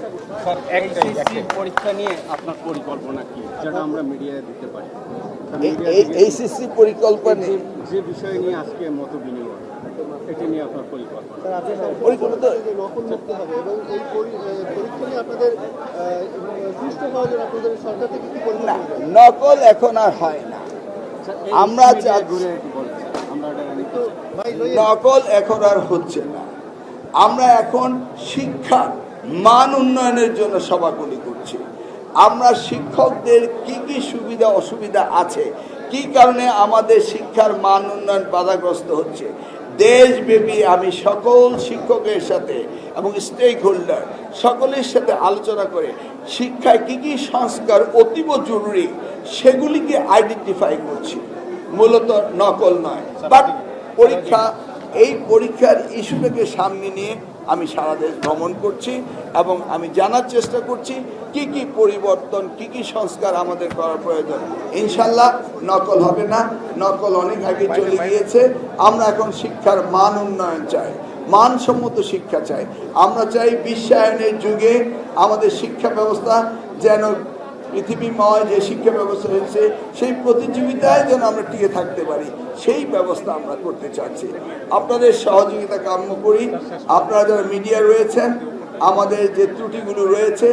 এইচএসসি পরীক্ষা নিয়ে আপনার পরিকল্পনা কি, যেটা আমরা মিডিয়ায় দিতে পারি? এইচএসসি পরিকল্পনা যে বিষয় নিয়ে আজকে মত বিনিময়, এটি নিয়ে আপনার পরিকল্পনা? পরিকল্পনা নকল মুক্ত হবে এবং এই পরীক্ষা নিয়ে আপনাদের সুষ্ঠু হওয়ার জন্য আপনাদের সরকার থেকে কি না, নকল এখন আর হয় না। আমরা নকল এখন আর হচ্ছে না। আমরা এখন শিক্ষা মান উন্নয়নের জন্য সভাগুলি করছি। আমরা শিক্ষকদের কি কি সুবিধা অসুবিধা আছে, কি কারণে আমাদের শিক্ষার মান উন্নয়ন বাধাগ্রস্ত হচ্ছে, দেশব্যাপী আমি সকল শিক্ষকের সাথে এবং স্টেক হোল্ডার সকলের সাথে আলোচনা করে শিক্ষায় কি কি সংস্কার অতীব জরুরি সেগুলিকে আইডেন্টিফাই করছি, মূলত নকল নয়। বাট পরীক্ষা, এই পরীক্ষার ইস্যুটাকে সামনে নিয়ে আমি সারা দেশ ভ্রমণ করছি এবং আমি জানার চেষ্টা করছি কি কি পরিবর্তন, কি কি সংস্কার আমাদের করার প্রয়োজন। ইনশাল্লাহ নকল হবে না, নকল অনেক আগে চলে গিয়েছে। আমরা এখন শিক্ষার মান উন্নয়ন চাই, মানসম্মত শিক্ষা চাই। আমরা চাই বিশ্বায়নের যুগে আমাদের শিক্ষা ব্যবস্থা যেন পৃথিবীময় যে শিক্ষা ব্যবস্থা হয়েছে সেই প্রতিযোগিতায় যেন আমরা টিকে থাকতে পারি, সেই ব্যবস্থা আমরা করতে চাচ্ছি। আপনাদের সহযোগিতা কাম্য করি। আপনারা যারা মিডিয়া রয়েছেন, আমাদের যে ত্রুটিগুলো রয়েছে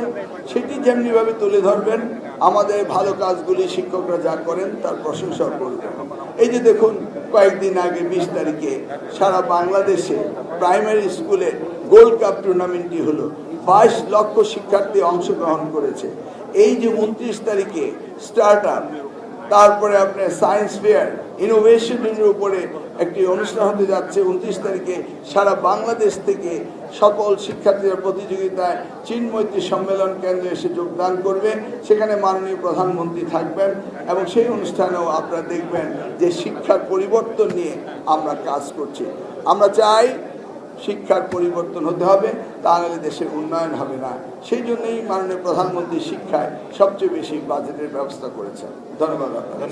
সেটি যেমনিভাবে তুলে ধরবেন। আমাদের ভালো কাজগুলি শিক্ষকরা যা করেন তার প্রশংসা করবেন। এই যে দেখুন, কয়েকদিন আগে 20 তারিখে সারা বাংলাদেশে প্রাইমারি স্কুলে গোল্ড কাপ টুর্নামেন্টটি হলো। 22 লক্ষ শিক্ষার্থী অংশগ্রহণ করেছে। এই যে 29 তারিখে স্টার্ট আপ, তারপরে আপনার সায়েন্স ফেয়ার, ইনোভেশনের উপরে একটি অনুষ্ঠান হতে যাচ্ছে 29 তারিখে। সারা বাংলাদেশ থেকে সকল শিক্ষার্থীরা প্রতিযোগিতায় চিন্মৈত্রী সম্মেলন কেন্দ্রে এসে যোগদান করবে। সেখানে মাননীয় প্রধানমন্ত্রী থাকবেন এবং সেই অনুষ্ঠানেও আপনারা দেখবেন যে শিক্ষার পরিবর্তন নিয়ে আমরা কাজ করছি। আমরা চাই শিক্ষার পরিবর্তন হতে হবে, তা নাহলে দেশের উন্নয়ন হবে না। সেই জন্যই মাননীয় প্রধানমন্ত্রী শিক্ষায় সবচেয়ে বেশি বাজেটের ব্যবস্থা করেছেন। ধন্যবাদ আপনাদের।